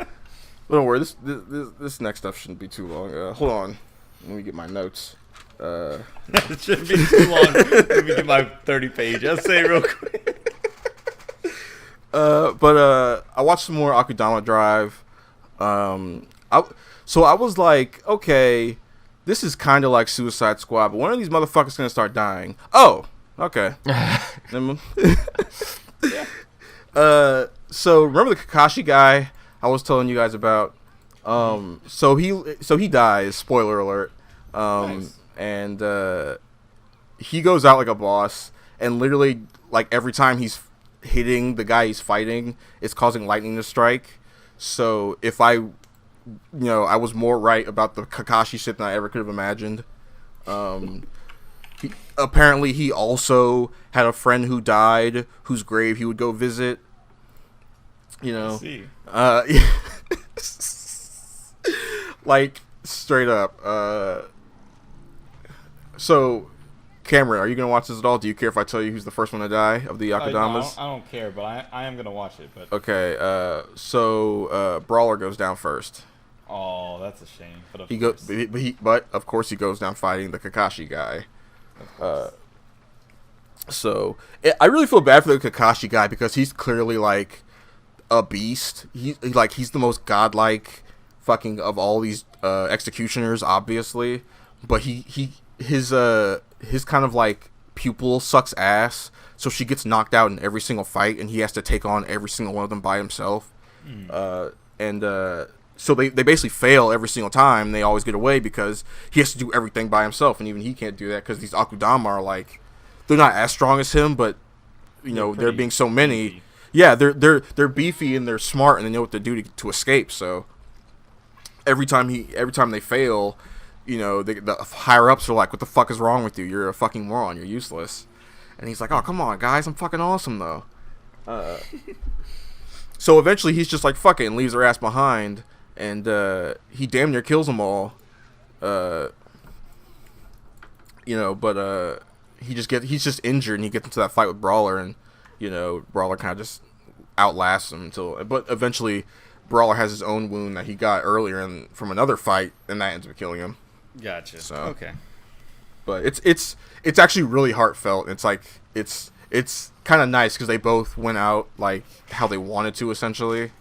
don't worry, this next stuff shouldn't be too long. Hold on, let me get my notes. It shouldn't be too long. Let me get my 30-page essay real quick. But I watched some more Akudama Drive. So I was like, okay, this is kind of like Suicide Squad, but one of these motherfuckers gonna start dying. Oh, okay. So remember the Kakashi guy I was telling you guys about? So he dies. Spoiler alert. Nice. And he goes out like a boss, and literally like every time he's hitting the guy he's fighting, it's causing lightning to strike. So if I was more right about the Kakashi shit than I ever could have imagined. Apparently he also had a friend who died, whose grave he would go visit. You know, like straight up. So, Cameron, are you gonna watch this at all? Do you care if I tell you who's the first one to die of the Akudamas? I don't care, but I am gonna watch it. But Okay, so Brawler goes down first. oh, that's a shame. But of He course. but of course he goes down fighting the Kakashi guy. I really feel bad for the Kakashi guy because he's clearly like a beast. He's the most godlike fucking of all these executioners, obviously. But his kind of like pupil sucks ass, so she gets knocked out in every single fight, and he has to take on every single one of them by himself. So they basically fail every single time. They always get away because he has to do everything by himself, and even he can't do that because these Akudama are like, they're not as strong as him, but they're being so many. beefy. Yeah, they're beefy and they're smart and they know what to do to escape. So every time they fail, the higher ups are like, "What the fuck is wrong with you? You're a fucking moron. You're useless." And he's like, "Oh, come on, guys, I'm fucking awesome though." So eventually he's just like, "Fuck it," and leaves their ass behind. And he damn near kills them all. But he's just injured, and he gets into that fight with Brawler, and Brawler kind of just outlasts him but eventually Brawler has his own wound that he got earlier from another fight, and that ends up killing him. Gotcha. So, okay. But it's actually really heartfelt. It's like it's kind of nice because they both went out like how they wanted to, essentially.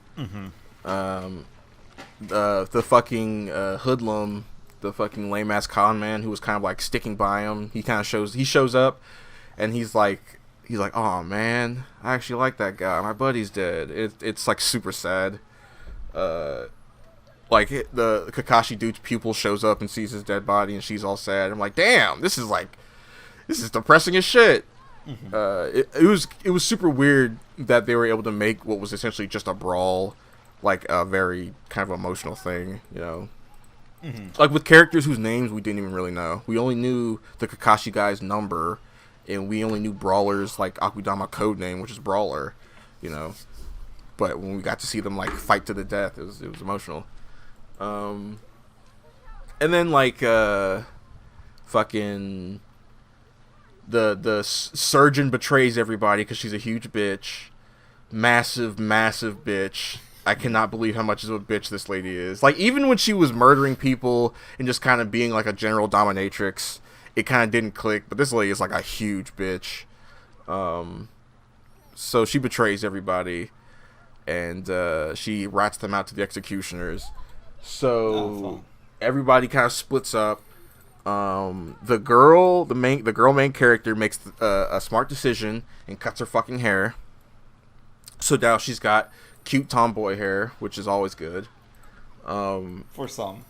The fucking hoodlum, the fucking lame ass con man who was kind of like sticking by him, he shows up, and he's like, "Oh man, I actually like that guy. My buddy's dead." It's like super sad. Like the Kakashi dude's pupil shows up and sees his dead body, and she's all sad. I'm like, damn, this is depressing as shit. It was super weird that they were able to make what was essentially just a brawl like a very kind of emotional thing, like with characters whose names we didn't even really know. We only knew the Kakashi guy's number, and we only knew Brawler's like Akudama code name, which is Brawler, but when we got to see them like fight to the death, it was emotional. And then like fucking the surgeon betrays everybody because she's a huge bitch, massive bitch. I cannot believe how much of a bitch this lady is. Like, even when she was murdering people and just kind of being like a general dominatrix, it kind of didn't click. But this lady is like a huge bitch. So she betrays everybody, and she rats them out to the executioners. So everybody kind of splits up. The girl main character makes a smart decision and cuts her fucking hair. So now she's got cute tomboy hair, which is always good. For some.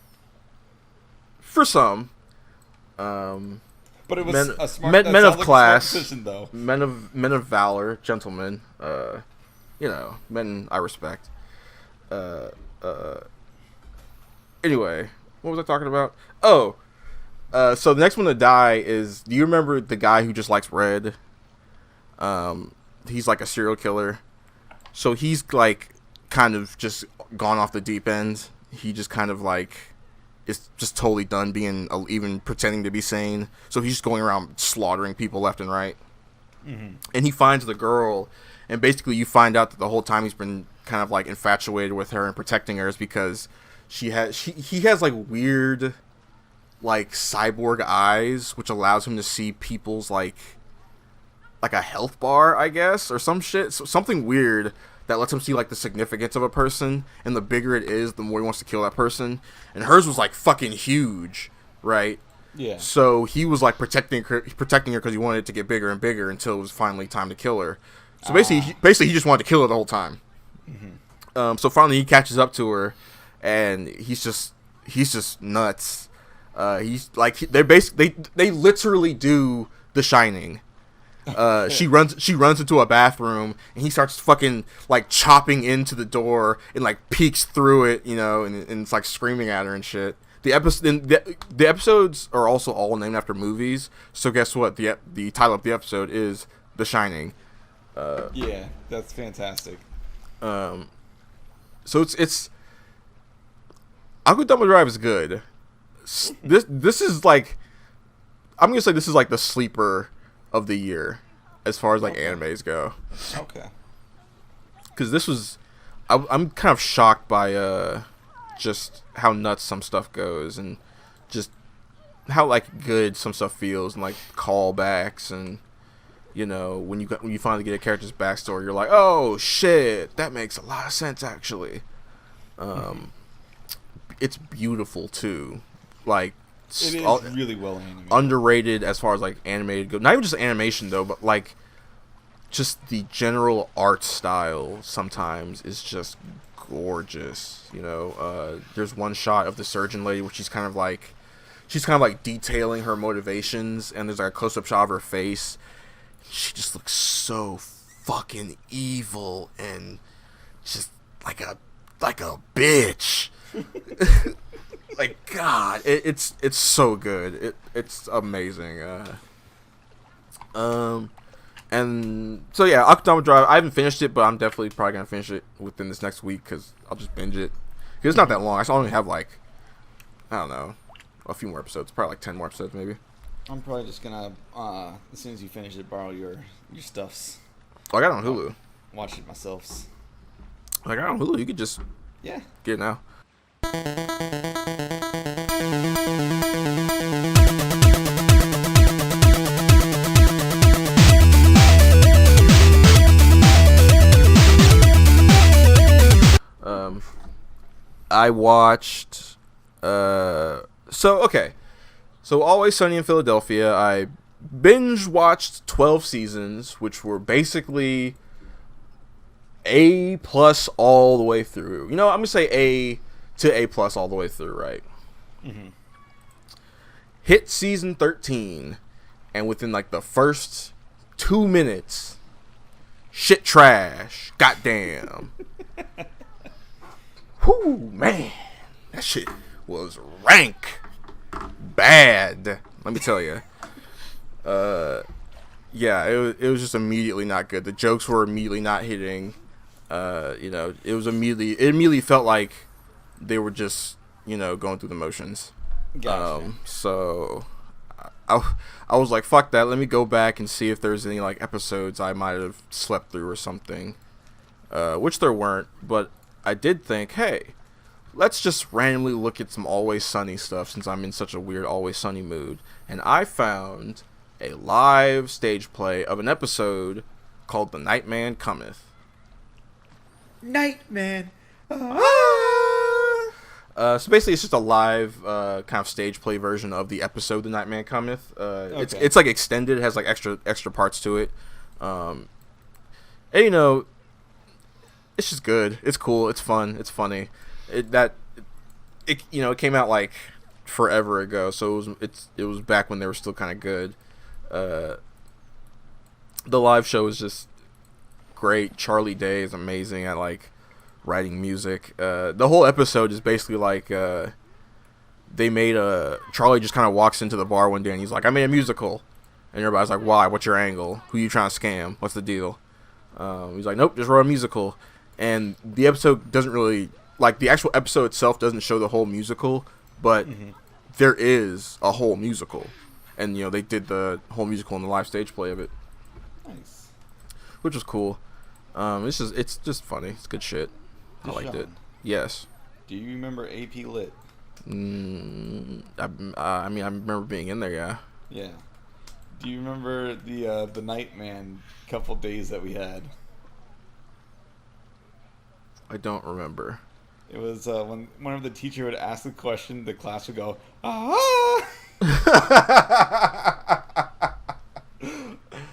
But it was a smart men of class, decision, though. men of valor, gentlemen. Men I respect. Anyway, what was I talking about? Oh, so the next one to die is. Do you remember the guy who just likes red? He's like a serial killer. So he's like kind of just gone off the deep end. He just kind of like is just totally done being even pretending to be sane. So he's just going around slaughtering people left and right. Mm-hmm. And he finds the girl, and basically you find out that the whole time he's been kind of like infatuated with her and protecting her is because he has like weird like cyborg eyes, which allows him to see people's like a health bar, I guess, or some shit, something weird that lets him see like the significance of a person, and the bigger it is, the more he wants to kill that person. And hers was like fucking huge, right? Yeah. So he was like protecting her because he wanted it to get bigger and bigger until it was finally time to kill her. So basically, he just wanted to kill her the whole time. Mm-hmm. So finally, he catches up to her, and he's just nuts. He's like they literally do The Shining. She runs into a bathroom, and he starts fucking like chopping into the door and like peeks through it, and it's like screaming at her and shit. The episodes are also all named after movies. So guess what? The title of the episode is The Shining. Yeah, that's fantastic. So it's Akudama Drive is good. This is like, I'm gonna say this is like the sleeper of the year as far as like animes go. Okay. Because this was, I'm kind of shocked by just how nuts some stuff goes, and just how like good some stuff feels, and like callbacks, and when you finally get a character's backstory, you're like, oh shit, that makes a lot of sense actually. It's beautiful too, like. It is really well animated. Underrated as far as like animated go. Not even just animation though, but like just the general art style sometimes is just gorgeous. There's one shot of the surgeon lady where she's kind of like detailing her motivations, and there's like a close-up shot of her face. She just looks so fucking evil and just like a bitch. Like, God, it's so good. It's amazing. And so yeah, Akudama Drive. I haven't finished it, but I'm definitely probably gonna finish it within this next week because I'll just binge it. Because it's not that long. I only have like, I don't know, a few more episodes. Probably like 10 more episodes, maybe. I'm probably just gonna as soon as you finish it, borrow your stuffs. Oh, I got it on Hulu. Watch it myself. I got it on Hulu. You could just get it now. I watched so Always Sunny in Philadelphia. I binge watched 12 seasons, which were basically A+ all the way through. I'm gonna say A to A+ all the way through, right? Mm-hmm. Hit season 13, and within like the first 2 minutes, shit trash. Goddamn. Whoo, man, that shit was rank bad. Let me tell you. Yeah, it was just immediately not good. The jokes were immediately not hitting. It immediately felt like they were just, going through the motions. Gotcha. So I was like, fuck that. Let me go back and see if there's any like episodes I might have slept through or something. Which there weren't, but I did think, hey, let's just randomly look at some Always Sunny stuff since I'm in such a weird Always Sunny mood. And I found a live stage play of an episode called The Nightman Cometh. Nightman. So basically, it's just a live kind of stage play version of the episode The Nightman Cometh. It's like extended. It has like extra parts to it. And you know, it's just good. It's cool. It's fun. It's funny. It came out like forever ago, so it was back when they were still kind of good. The live show is just great. Charlie Day is amazing at like writing music. The whole episode is basically like they made Charlie just kind of walks into the bar one day and he's like, I made a musical, and everybody's like, why? What's your angle? Who you trying to scam? What's the deal? He's like, nope, just wrote a musical. And the episode doesn't really, like, the actual episode itself doesn't show the whole musical, but there is a whole musical. And, you know, they did the whole musical in the live stage play of it. Nice. Which was cool. It's just funny. It's good shit. I liked it. Yes. Do you remember AP Lit? I mean, I remember being in there, yeah. Yeah. Do you remember the Nightman couple days that we had? I don't remember. It was when whenever the teacher would ask the question, the class would go, ah!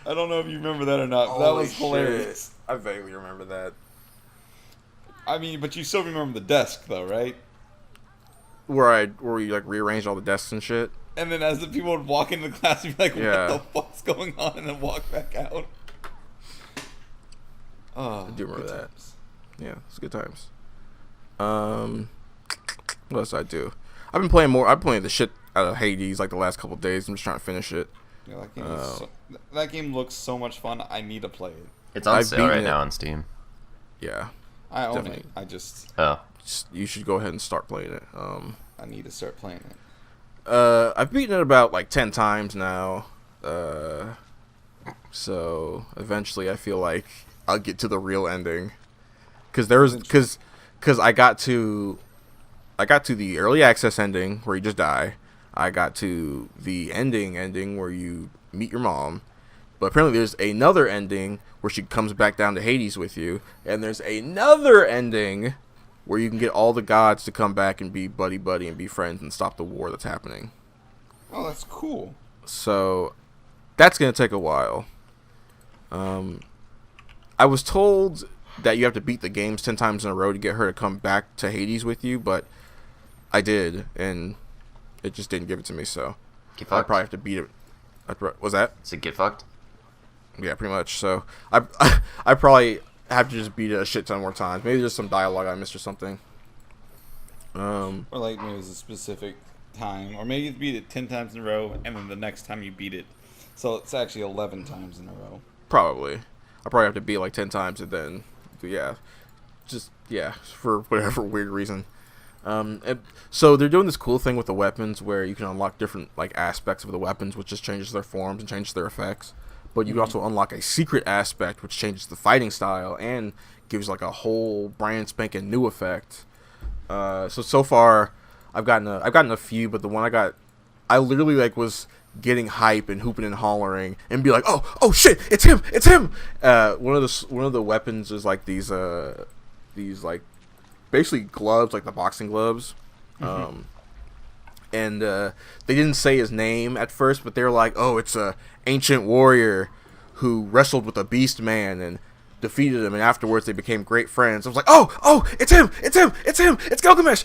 I don't know if you remember that or not, but that was hilarious. I vaguely remember that. I mean, but you still remember the desk, though, right? Where you like rearranged all the desks and shit. And then as the people would walk into the class, you'd be like, Yeah. what the fuck's going on? And then walk back out. Oh, I do remember that. times. Yeah, it's good times. What else did I do? I've been playing the shit out of Hades like the last couple of days. I'm just trying to finish it. Yeah, that game looks so much fun. I need to play it. It's on I've sale beaten right it. now on Steam. Yeah, I own Definitely. it. I just you should go ahead and start playing it. I need to start playing it. I've beaten it about like 10 times now. So eventually I feel like I'll get to the real ending. Cause I got to the early access ending where you just die. I got to the ending where you meet your mom. But apparently there's another ending where she comes back down to Hades with you. And there's another ending where you can get all the gods to come back and be buddy and be friends and stop the war that's happening. Oh, that's cool. So that's going to take a while. I was told that you have to beat the games 10 times in a row to get her to come back to Hades with you, but I did, and it just didn't give it to me, so Get I fucked. probably have to beat it. Was that? So get fucked. Yeah, pretty much. So I probably have to just beat it a shit ton more times. Maybe there's some dialogue I missed or something. Or like maybe it's a specific time, or maybe you beat it 10 times in a row, and then the next time you beat it, so it's actually 11 times in a row. Probably. I probably have to beat it like 10 times and then, for whatever weird reason. And so they're doing this cool thing with the weapons where you can unlock different like aspects of the weapons, which just changes their forms and changes their effects. But you can also unlock a secret aspect, which changes the fighting style and gives like a whole brand spanking new effect. So far, I've gotten a few, but the one I literally like was getting hype and hooping and hollering and be like, oh shit, it's him. One of the weapons is like these like basically gloves, like the boxing gloves. And they didn't say his name at first, but they were like, oh, it's a ancient warrior who wrestled with a beast man and defeated him, and afterwards they became great friends. I was like, oh, it's him, it's Gilgamesh.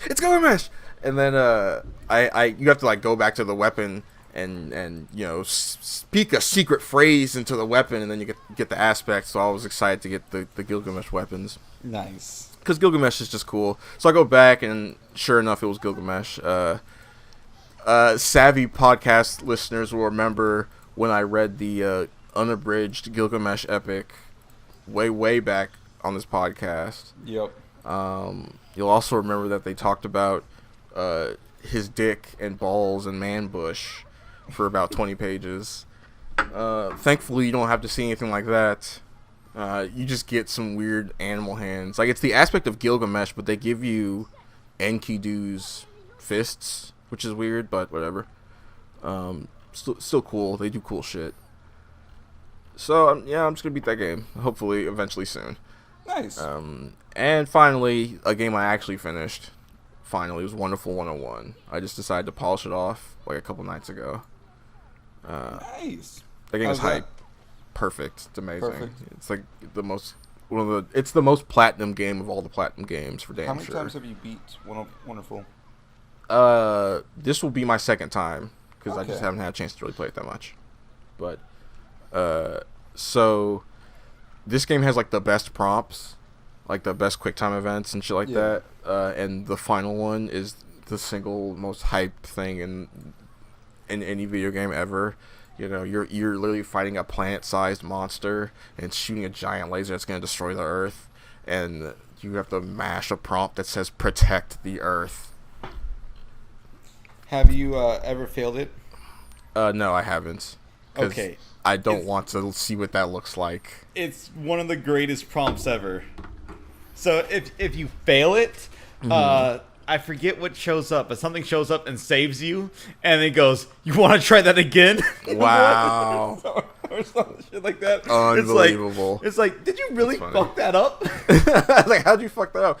And then you have to like go back to the weapon and you know speak a secret phrase into the weapon, and then you get the aspect. So I was excited to get the Gilgamesh weapons. Nice. Because Gilgamesh is just cool. So I go back, and sure enough, it was Gilgamesh. Savvy podcast listeners will remember when I read the unabridged Gilgamesh epic way back on this podcast. Yep. You'll also remember that they talked about his dick and balls and man bush for about 20 pages. Thankfully, you don't have to see anything like that. You just get some weird animal hands. Like, it's the aspect of Gilgamesh, but they give you Enkidu's fists, which is weird, but whatever. Still cool. They do cool shit. So yeah, I'm just gonna beat that game. Hopefully, eventually soon. Nice. And finally, a game I actually finished. Finally, it was Wonderful 101. I just decided to polish it off like a couple nights ago. Nice. The game is How's that? hype. Perfect. It's amazing. Perfect. It's like the most it's the most platinum game of all the platinum games for damn How many sure. times have you beat Wonderful? This will be my second time because I just Okay. haven't had a chance to really play it that much. But so this game has like the best prompts, like the best quick time events and shit like Yeah. that. And the final one is the single most hype thing in any video game ever. You know, you're literally fighting a planet-sized monster and shooting a giant laser that's going to destroy the Earth, and you have to mash a prompt that says "Protect the Earth." Have you ever failed it? No, I haven't. 'Cause Okay. I don't It's- want to see what that looks like. It's one of the greatest prompts ever. So if you fail it, I forget what shows up, but something shows up and saves you, and it goes, "You want to try that again?" Wow. or some shit like that. Unbelievable. It's like, did you really funny. fuck that up? Like, how'd you fuck that up?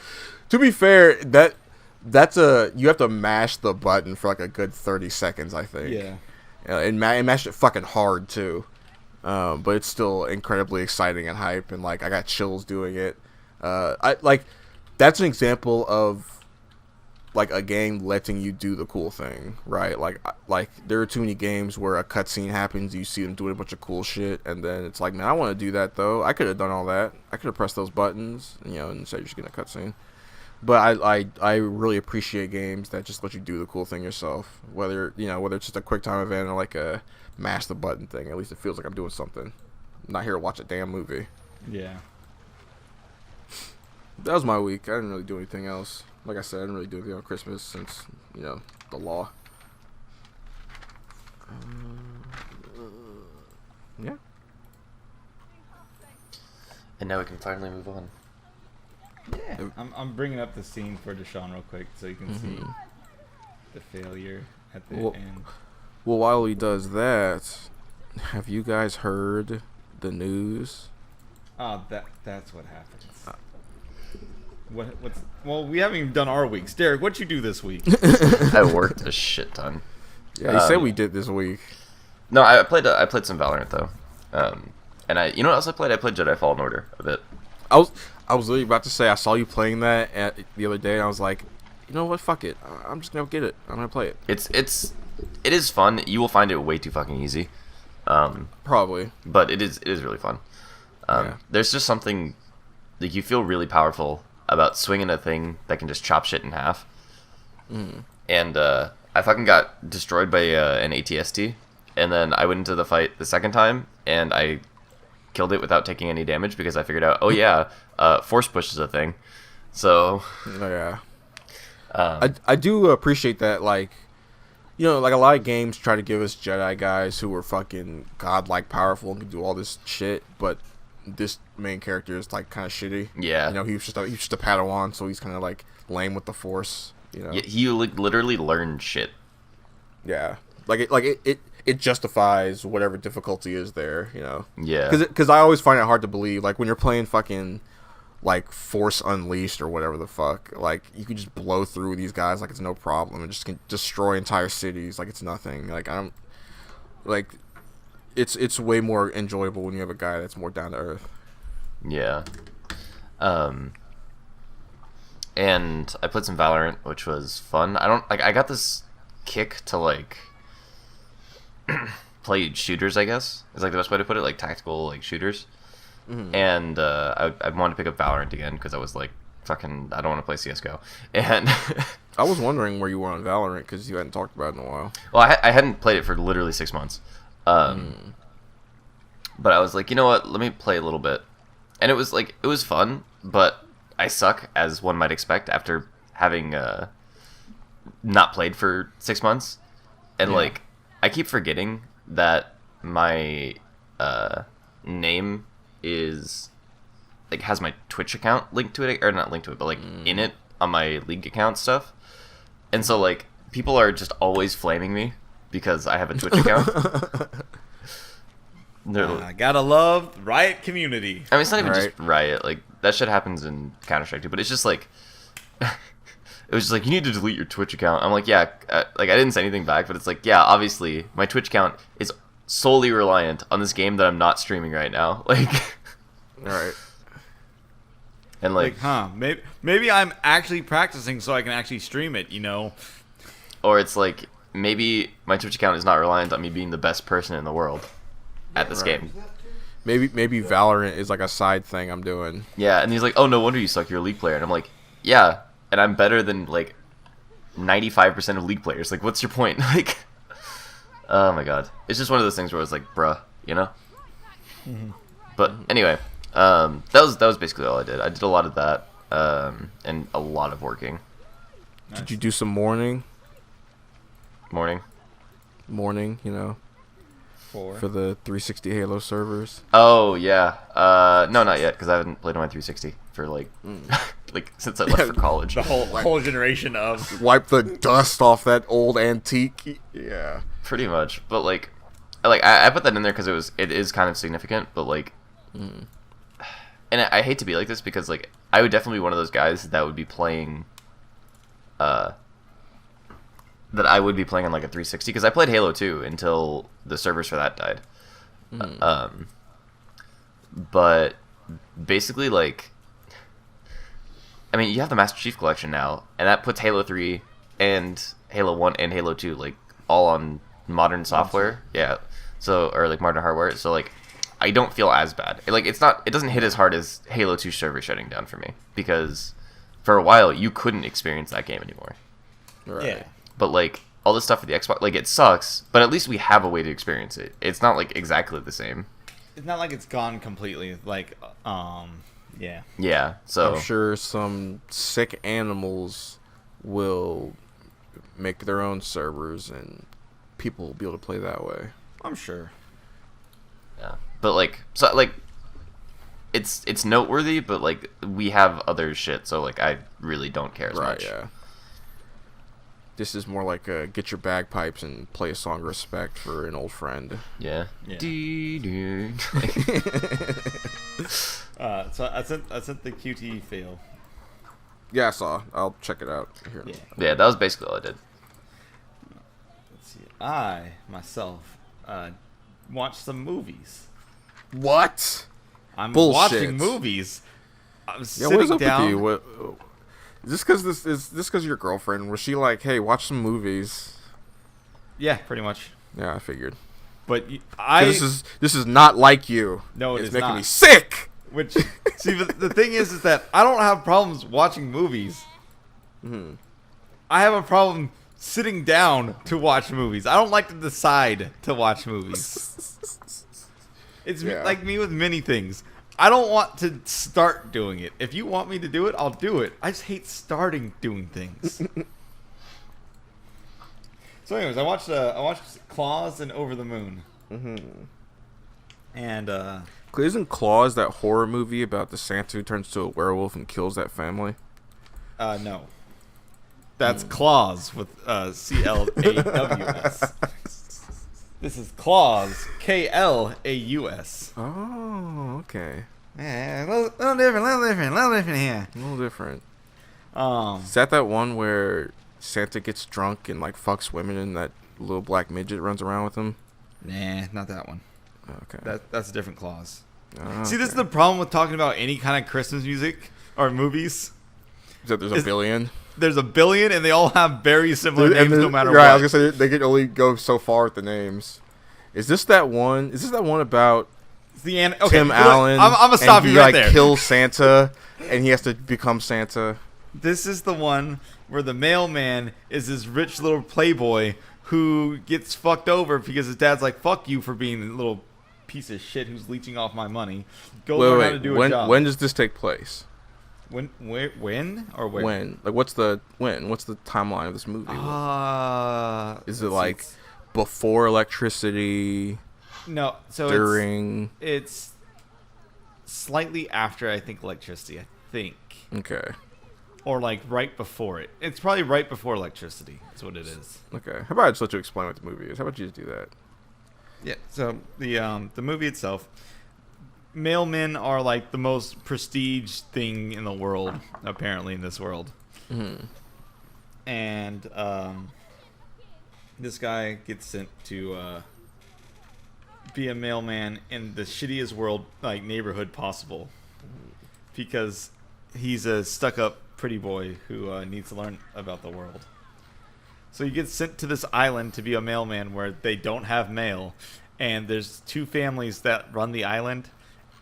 To be fair, that's you have to mash the button for like a good 30 seconds, I think. Yeah. And mash it fucking hard too. But it's still incredibly exciting and hype, and like I got chills doing it. That's an example of like a game letting you do the cool thing, right? Like there are too many games where a cutscene happens, you see them doing a bunch of cool shit, and then it's like, man, I want to do that though. I could have done all that. I could have pressed those buttons, instead you're just getting a cutscene. But I really appreciate games that just let you do the cool thing yourself. Whether it's just a quick time event or like a mash the button thing. At least it feels like I'm doing something. I'm not here to watch a damn movie. Yeah. That was my week. I didn't really do anything else. Like I said, I didn't really do anything on Christmas since, the law. Yeah. And now we can finally move on. Yeah. I'm bringing up the scene for Deshaun real quick so you can see the failure at the end. Well, while he does that, have you guys heard the news? Oh, that's what happens. Well, we haven't even done our weeks. Derek, what'd you do this week? I worked a shit ton. Yeah, he said we did this week. No, I played some Valorant though. And you know what else I played? I played Jedi Fallen Order a bit. I was literally about to say I saw you playing that the other day, and I was like, you know what? Fuck it. I'm just gonna get it. I'm gonna play it. It is fun. You will find it way too fucking easy. Probably. But it is really fun. Yeah. There's just something like you feel really powerful about swinging a thing that can just chop shit in half. And I fucking got destroyed by an ATST, and then I went into the fight the second time, and I killed it without taking any damage because I figured out, oh yeah, force push is a thing. So Yeah. I do appreciate that, like a lot of games try to give us Jedi guys who are fucking godlike powerful and can do all this shit, but this main character is like kind of shitty. Yeah. He was just a Padawan, so he's kind of like lame with the Force. yeah, he literally learned shit. Yeah. It justifies whatever difficulty is there. Yeah. Because I always find it hard to believe, like when you're playing fucking like Force Unleashed or whatever the fuck, like you can just blow through these guys like it's no problem and just can destroy entire cities like it's nothing. It's way more enjoyable when you have a guy that's more down to earth. Yeah. And I played some Valorant, which was fun. I got this kick to like play shooters, I guess. Is like the best way to put it, like tactical like shooters. And I wanted to pick up Valorant again because I was like, fucking, I don't want to play CS:GO. And I was wondering where you were on Valorant because you hadn't talked about it in a while. well, I hadn't played it for literally 6 months. But I was like, you know what? Let me play a little bit. And it was fun, but I suck, as one might expect, after having not played for 6 months. And like, I keep forgetting that my name is like has my Twitch account linked to it, or not linked to it, but like in it. on my League account stuff, and so like people are just always flaming me because I have a Twitch account. Gotta love Riot community. I mean, it's not even just Riot. Like that shit happens in Counter-Strike too, but it's just like it was just like, you need to delete your Twitch account. I'm like, yeah, like I didn't say anything back, but it's like, yeah, obviously my Twitch account is solely reliant on this game that I'm not streaming right now. Like, All right. and like, Maybe I'm actually practicing so I can actually stream it, you know? or it's like maybe my Twitch account is not reliant on me being the best person in the world at this game. Maybe Valorant is like a side thing I'm doing. Yeah, and he's like, oh, no wonder you suck. You're a League player. And I'm like, yeah, and I'm better than like 95% of League players. Like, what's your point? Like, oh my god, it's just one of those things where it's like, bruh, you know. But anyway, that was basically all I did. I did a lot of that, and a lot of working. Did you do some mourning, you know, for the 360 Halo servers? Oh yeah, no, not yet, because I haven't played on my 360 for like like since I left for college. The whole generation of... Wipe the dust off that old antique. Yeah. Pretty much, but like I put that in there because it is kind of significant, but like, and I hate to be like this because like I would definitely be one of those guys that would be playing, that I would be playing on like a 360 because I played Halo 2 until the servers for that died, but basically like, I mean, you have the Master Chief Collection now, and that puts Halo 3 and Halo 1 and Halo 2 like all on modern software. Yeah, so, or like modern hardware. So like I don't feel as bad. Like it doesn't hit as hard as Halo 2 server shutting down for me, because for a while you couldn't experience that game anymore. Right. Yeah. But like all this stuff for the Xbox, like it sucks, but at least we have a way to experience it. It's not like exactly the same. It's not like it's gone completely. Like, yeah. Yeah, so I'm sure some sick animals will make their own servers and people will be able to play that way. I'm sure. yeah. But like, so like it's noteworthy, but like we have other shit, so like I really don't care as much. Yeah. This is more like get your bagpipes and play a song of respect for an old friend. Yeah. Yeah. So I sent the QTE fail. Yeah, I saw. I'll check it out here. Yeah. Yeah, that was basically all I did. Let's see. I myself watched some movies. What? I'm Bullshit. watching movies. I'm Yeah, sitting what is up down. with you? What? Is this because your girlfriend was she like, hey, watch some movies? Yeah, pretty much. Yeah, I figured. But 'Cause this is not like you. No, it it's is making not. me sick. Which, see, the thing is that I don't have problems watching movies. I have a problem sitting down to watch movies. I don't like to decide to watch movies. It's Yeah. like me with many things. I don't want to start doing it. If you want me to do it, I'll do it. I just hate starting doing things. So, anyways, I watched Claws and Over the Moon. And Isn't Claws that horror movie about the Santa who turns to a werewolf and kills that family? no. That's Claws with CLAWS. This is Claws, KLAUS. Oh, okay. Yeah, a little different here. A little different. Is that one where Santa gets drunk and like fucks women and that little black midget runs around with him? Nah, not that one. Okay. That's a different Claws. Oh, See, this is the problem with talking about any kind of Christmas music or movies. Is that there's a billion? There's a billion, and they all have very similar names, no matter right, what. I was gonna say they can only go so far with the names. Is this that one? Is this that one about It's the okay, Tim look, Allen? I'm gonna stop and you he, right like, there. kills Santa, and he has to become Santa. This is the one where the mailman is this rich little playboy who gets fucked over because his dad's like, "Fuck you for being a little piece of shit who's leeching off my money. Go learn how to do a job." When does this take place? When or where? When? Like, what's the timeline of this movie? Is it like before electricity? No, so During? it's slightly after, I think, electricity. I think. Okay. or like right before it. It's probably right before electricity. That's what it is. Okay. How about I just let you explain what the movie is? How about you just do that? Yeah. So the movie itself, mailmen are like the most prestige thing in the world, apparently in this world. Mm-hmm. And this guy gets sent to be a mailman in the shittiest world, like neighborhood possible, because he's a stuck-up pretty boy who needs to learn about the world. So he gets sent to this island to be a mailman where they don't have mail, and there's two families that run the island,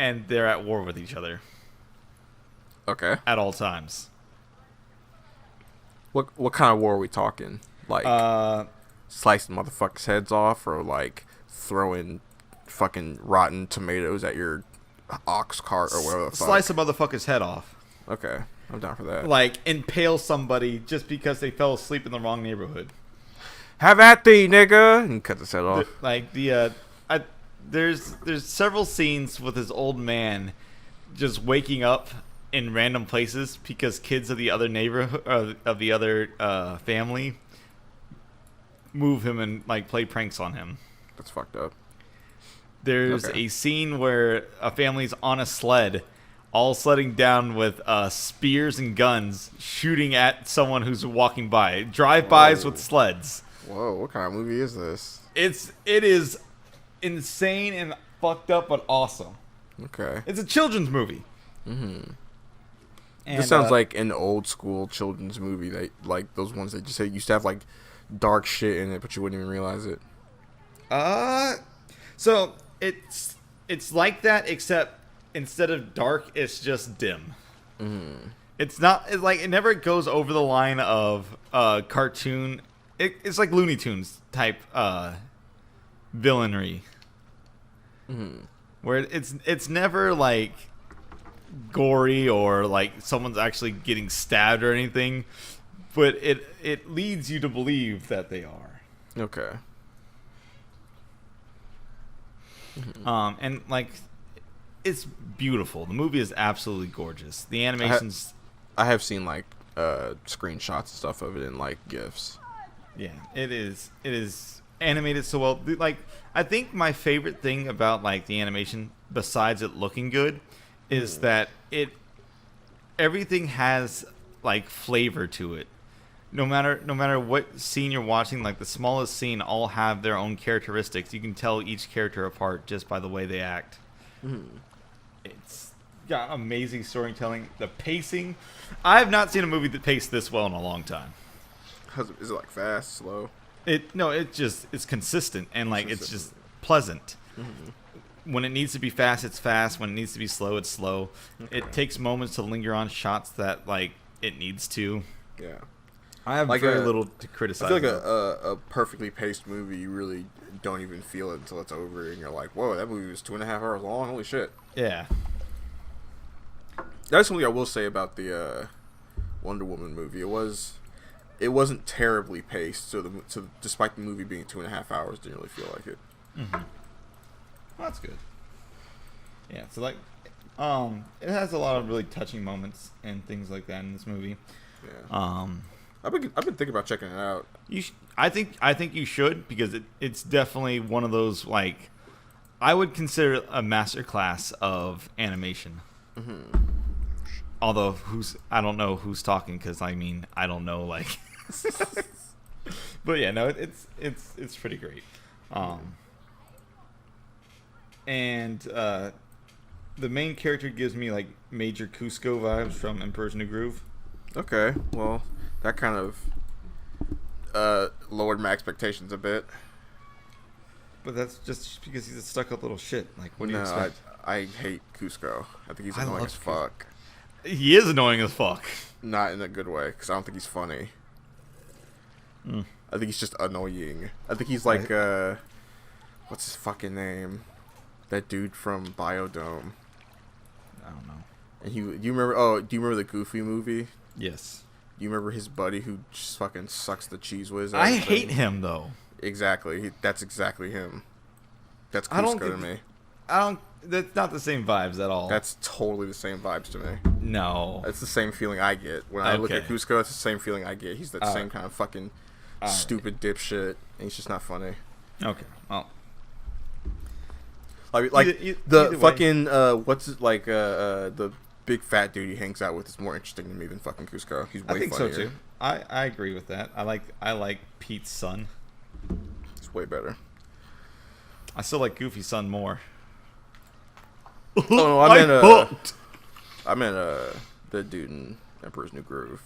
and they're at war with each other Okay. at all times. What kind of war are we talking? Like slicing motherfuckers' heads off, or like throwing fucking rotten tomatoes at your ox cart or whatever the fuck? Slice a motherfucker's head off. Okay, I'm down for that. Like impale somebody just because they fell asleep in the wrong neighborhood. Have at thee, nigga, and cut his head off. There's several scenes with his old man just waking up in random places because kids of the other neighborhood of the other family move him and like play pranks on him. That's fucked up. There's Okay. a scene where a family's on a sled, all sledding down with spears and guns, shooting at someone who's walking by. Drive-bys with sleds. Whoa, what kind of movie is this? It is insane and fucked up, but awesome. Okay. It's a children's movie. Mm-hmm. This sounds like an old school children's movie. That like those ones that just used to have like dark shit in it, but you wouldn't even realize it. So it's like that, except instead of dark, it's just dim. Mm-hmm. It's not. It's like it never goes over the line of cartoon. It's like Looney Tunes type villainry, where it's never like gory or like someone's actually getting stabbed or anything, but it leads you to believe that they are. Okay. And like it's beautiful. The movie is absolutely gorgeous. The animation's I have seen like screenshots and stuff of it in like GIFs. yeah, it is animated so well. Like I think my favorite thing about like the animation, besides it looking good, is that everything has like flavor to it. No matter what scene you're watching, like the smallest scene all have their own characteristics. You can tell each character apart just by the way they act. It's got amazing storytelling. The pacing, I have not seen a movie that paced this well in a long time. Is it like fast, slow? It's consistent and like it's just pleasant. When it needs to be fast, it's fast. When it needs to be slow, it's slow. Okay. It takes moments to linger on shots that like it needs to. Yeah. I have like very little to criticize. I feel like a perfectly paced movie, you really don't even feel it until it's over, and you're like, "Whoa, that movie was 2.5 hours long. Holy shit!" Yeah. That's something I will say about the Wonder Woman movie. It wasn't terribly paced, so despite the movie being 2.5 hours, didn't really feel like it. Mm-hmm. Well, that's good. Yeah. So like, it has a lot of really touching moments and things like that in this movie. Yeah. I've been thinking about checking it out. I think you should, because it's definitely one of those, like, I would consider a masterclass of animation. Mm-hmm. Although I don't know who's talking, because I mean I don't know, like. But yeah, no, it's pretty great. And the main character gives me like Major Cusco vibes from Emperor's New Groove. Okay, well, that kind of lowered my expectations a bit. But that's just because he's a stuck-up little shit. Like, what do you expect? I hate Cusco. I think he's annoying as fuck. He is annoying as fuck. Not in a good way, because I don't think he's funny. I think he's just annoying. I think he's like, what's his fucking name? That dude from Biodome. I don't know. And do you remember the Goofy movie? Yes. Do you remember his buddy who just fucking sucks the cheese whiz? I hate him though. Exactly. That's exactly him. That's Cusco to me. That's not the same vibes at all. That's totally the same vibes to me. No. It's the same feeling I get when I look at Okay. Cusco. It's the same feeling I get. He's that same kind of fucking stupid dipshit, and he's just not funny. Okay. Well. Like Either the way. fucking what's it like the big fat dude he hangs out with is more interesting to me than fucking Cusco. He's way I think funnier. so too. I agree with that. I like Pete's son. It's way better. I still like Goofy's son more. Oh no, I meant the dude in Emperor's New Groove.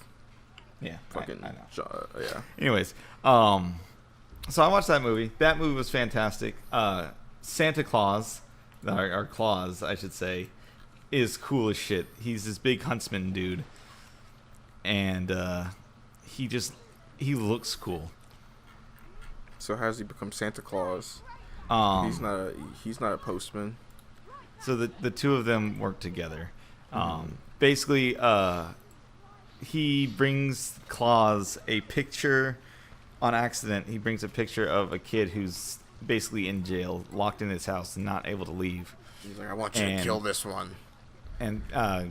Yeah. Fucking I know. yeah. Anyways, so I watched that movie. That movie was fantastic. Santa Claus, or Claus, I should say, is cool as shit. He's this big huntsman dude, and he looks cool. So how does he become Santa Claus? Um, He's not a postman. So the two of them work together. Basically, he brings Claus a picture on accident. He brings a picture of a kid who's basically in jail, locked in his house, and not able to leave. He's like, I want you to kill this one. And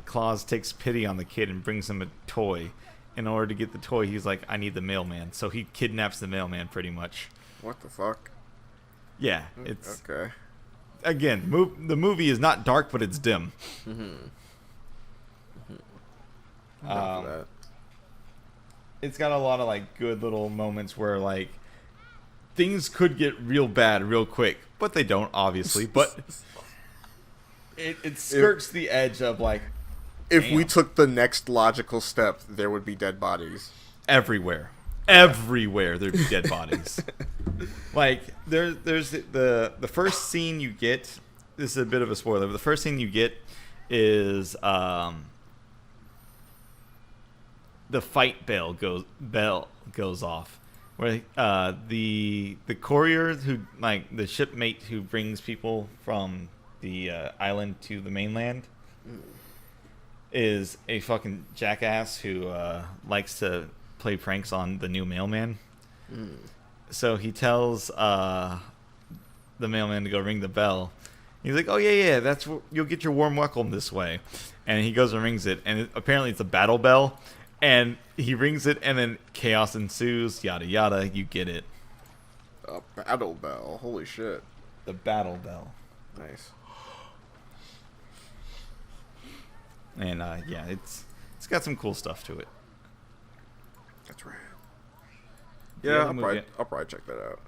Claus takes pity on the kid and brings him a toy. In order to get the toy, he's like, I need the mailman. So he kidnaps the mailman, pretty much. What the fuck? Yeah, it's Okay. again, the movie is not dark, but it's dim. Down for that. It's got a lot of like good little moments where like things could get real bad real quick, but they don't, obviously. But it skirts the edge of like If we damn. took the next logical step, there would be dead bodies. everywhere there'd be dead bodies. Like there's the first scene you get. This is a bit of a spoiler, but the first scene you get is the fight bell goes off, where the courier who, like, the shipmate who brings people from the island to the mainland is a fucking jackass who likes to play pranks on the new mailman. So he tells the mailman to go ring the bell. He's like, "Oh yeah, that's you'll get your warm welcome this way." And he goes and rings it, and apparently it's a battle bell. And he rings it, and then chaos ensues. Yada yada, you get it. A battle bell. Holy shit. The battle bell. Nice. And yeah, it's got some cool stuff to it. That's right. The Yeah, other I'll movie- probably check that out.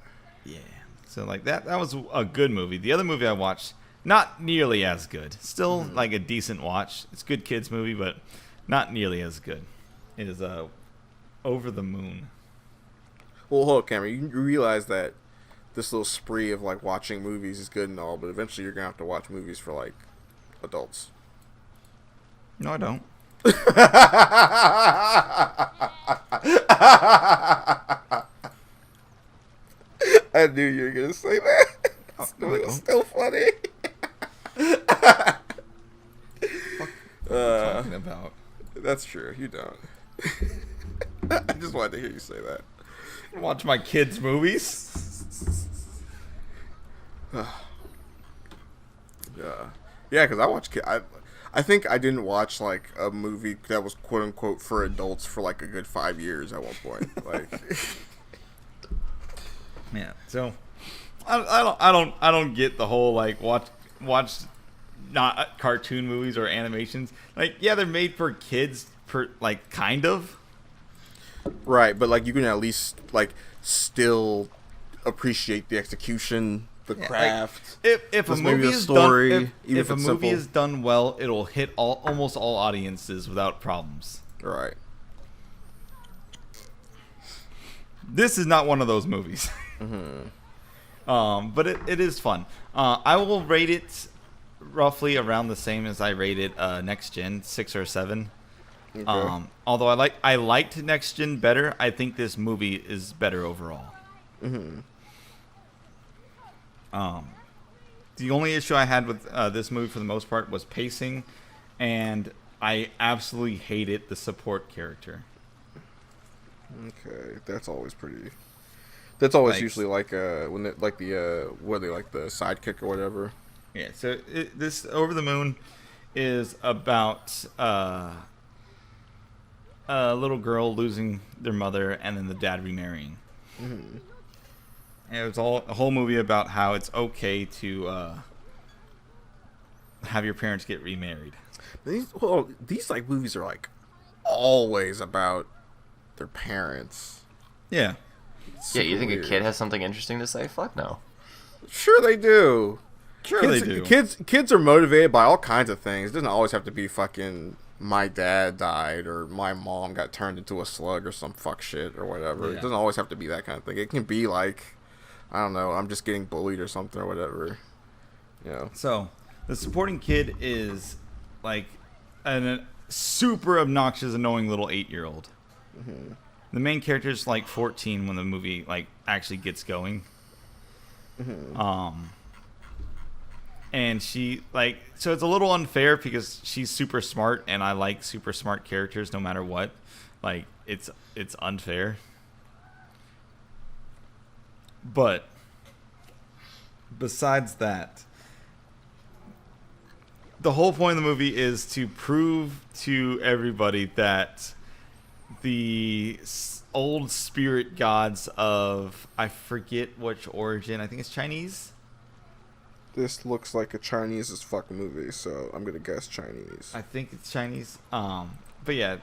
Yeah. So like that was a good movie. The other movie I watched, not nearly as good. Still like a decent watch. It's a good kids movie, but not nearly as good. It is Over the Moon. Well, hold up, Cameron. You realize that this little spree of like watching movies is good and all, but eventually you're gonna have to watch movies for like adults. No, I don't. I knew you were gonna say that. No, I It's don't. still funny. Talking about. That's true. You don't. I just wanted to hear you say that. Watch my kids' movies. Yeah, because I watch. I think I didn't watch like a movie that was quote unquote for adults for like a good 5 years at one point. Like, Yeah. So I don't get the whole like watch not cartoon movies or animations. Like, yeah, they're made for kids, like, kind of. right, but like you can at least like still appreciate the execution, the craft. If a Just maybe movie a is story, done, even if a it's movie simple. is done well, it'll hit almost all audiences without problems. Right. This is not one of those movies. But it is fun. I will rate it roughly around the same as I rated Next Gen, 6 or 7. Okay. Although I liked Next Gen better, I think this movie is better overall. The only issue I had with this movie for the most part was pacing, and I absolutely hated the support character. Okay, that's always pretty. That's always Like- usually like when they, like the what are they like the sidekick or whatever. Yeah, so this Over the Moon is about a little girl losing their mother and then the dad remarrying. Mm-hmm. And it was a whole movie about how it's okay to have your parents get remarried. These like movies are like always about their parents. Yeah. Yeah, you think weird. a kid has something interesting to say? Fuck no. Sure they do. Sure Kids, they do. Kids are motivated by all kinds of things. It doesn't always have to be fucking my dad died or my mom got turned into a slug or some fuck shit or whatever. Yeah. It doesn't always have to be that kind of thing. It can be like, I don't know, I'm just getting bullied or something or whatever. You know. So, the supporting kid is like a super obnoxious, annoying little 8-year-old. Mm-hmm. The main character is like 14 when the movie like actually gets going. Mm-hmm. And she like, so it's a little unfair because she's super smart and I like super smart characters no matter what. Like it's unfair. But besides that, the whole point of the movie is to prove to everybody that the old spirit gods of, I forget which origin, I think it's Chinese. This looks like a Chinese as fuck movie, so I'm gonna guess Chinese. I think it's Chinese. But yeah,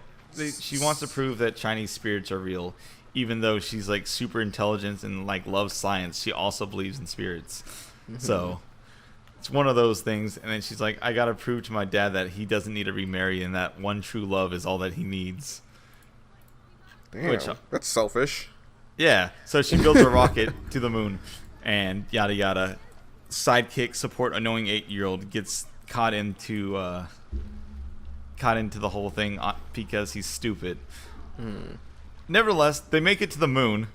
she wants to prove that Chinese spirits are real, even though she's like super intelligent and like loves science. She also believes in spirits. Mm-hmm. So it's one of those things. And then she's like, I gotta prove to my dad that he doesn't need to remarry and that one true love is all that he needs. Damn, that's selfish. Yeah. So she builds a rocket to the moon, and yada yada. Sidekick support annoying 8-year-old gets caught into the whole thing because he's stupid. Nevertheless, they make it to the moon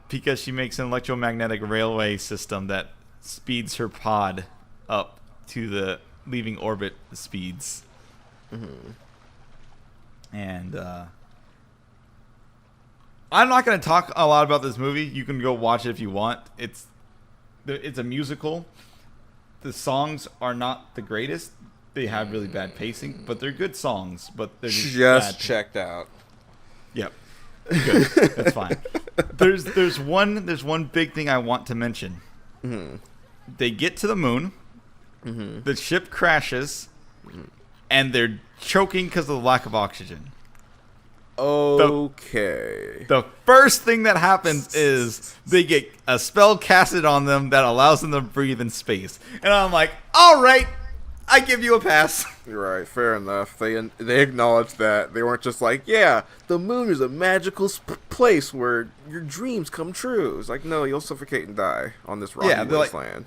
because she makes an electromagnetic railway system that speeds her pod up to the leaving orbit speeds. And I'm not going to talk a lot about this movie. You can go watch it if you want. It's a musical. The songs are not the greatest. They have really bad pacing, but they're good songs. But they're just checked out. Yep, good. That's fine. There's one big thing I want to mention. Mm-hmm. They get to the moon. Mm-hmm. The ship crashes, and they're choking because of the lack of oxygen. Okay. The first thing that happens is they get a spell casted on them that allows them to breathe in space. And I'm like, all right, I give you a pass. Right, fair enough. They acknowledge that. They weren't just like, yeah, the moon is a magical place where your dreams come true. It's like, no, you'll suffocate and die on this rocky wasteland.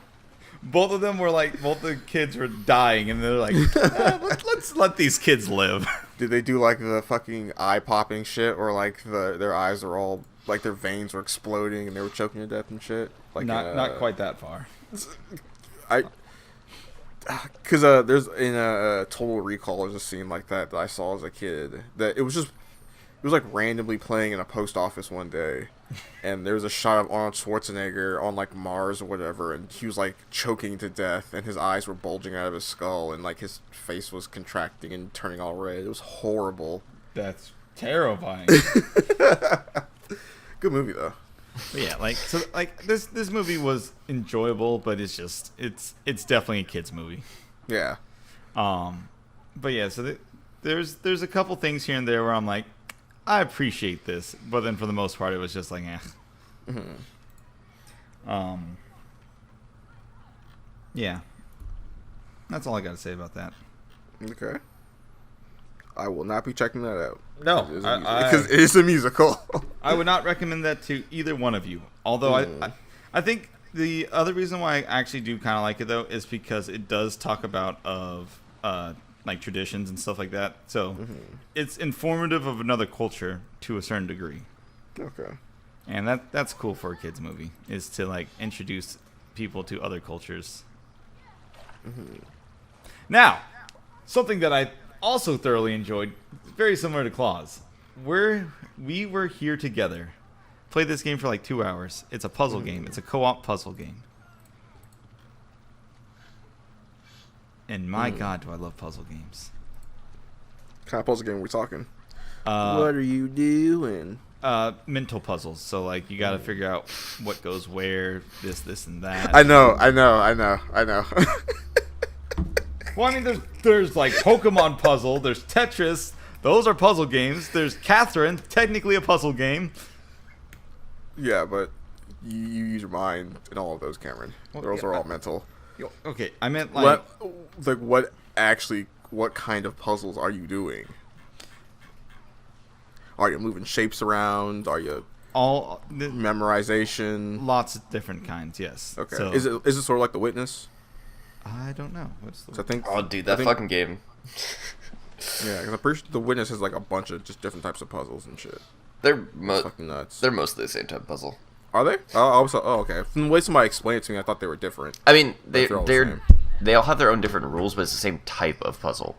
Both of them were like, both the kids were dying, and they're like, let's let these kids live. Did they do like the fucking eye popping shit, or like their eyes are all like their veins were exploding and they were choking to death and shit? Like not quite that far. Because there's in a Total Recall, there's a scene like that I saw as a kid that it was like randomly playing in a post office one day, and there was a shot of Arnold Schwarzenegger on like Mars or whatever, and he was like choking to death, and his eyes were bulging out of his skull, and like his face was contracting and turning all red. It was horrible. That's terrifying. Good movie though. But yeah, like this movie was enjoyable, but it's definitely a kids movie. Yeah. But yeah, so there's a couple things here and there where I'm like, I appreciate this, but then for the most part, it was just like, eh. Mm-hmm. Yeah. That's all I got to say about that. Okay. I will not be checking that out. No, because it is a musical. I would not recommend that to either one of you. Although I think the other reason why I actually do kind of like it though is because it does talk about like traditions and stuff like that. So it's informative of another culture to a certain degree. Okay. And that's cool for a kids movie, is to like introduce people to other cultures. Now, something that I also thoroughly enjoyed, very similar to Claus. We were here together. Played this game for like 2 hours. It's a puzzle game. It's a co-op puzzle game. And my God, do I love puzzle games. What kind of puzzle game are we talking? Uh, What are you doing? Mental puzzles. So like you got to figure out what goes where, this, and that. I know. Well, I mean, there's like Pokemon puzzle. There's Tetris. Those are puzzle games. There's Catherine, technically a puzzle game. Yeah, but you use your mind in all of those, Cameron. Well, Those yeah, are all mental. Okay, I meant like What kind of puzzles are you doing? Are you moving shapes around? Are you all memorization? lots of different kinds. Yes. Okay. So, Is it sort of like The Witness? I don't know. What's the? So I think. Oh, dude, that fucking game. Yeah, because I'm pretty sure The Witness has like a bunch of just different types of puzzles and shit. They're Fucking nuts. they're mostly the same type of puzzle. Are they? Okay. From the way somebody explained it to me, I thought they were different. I mean, They're all the they're they all have their own different rules, but it's the same type of puzzle.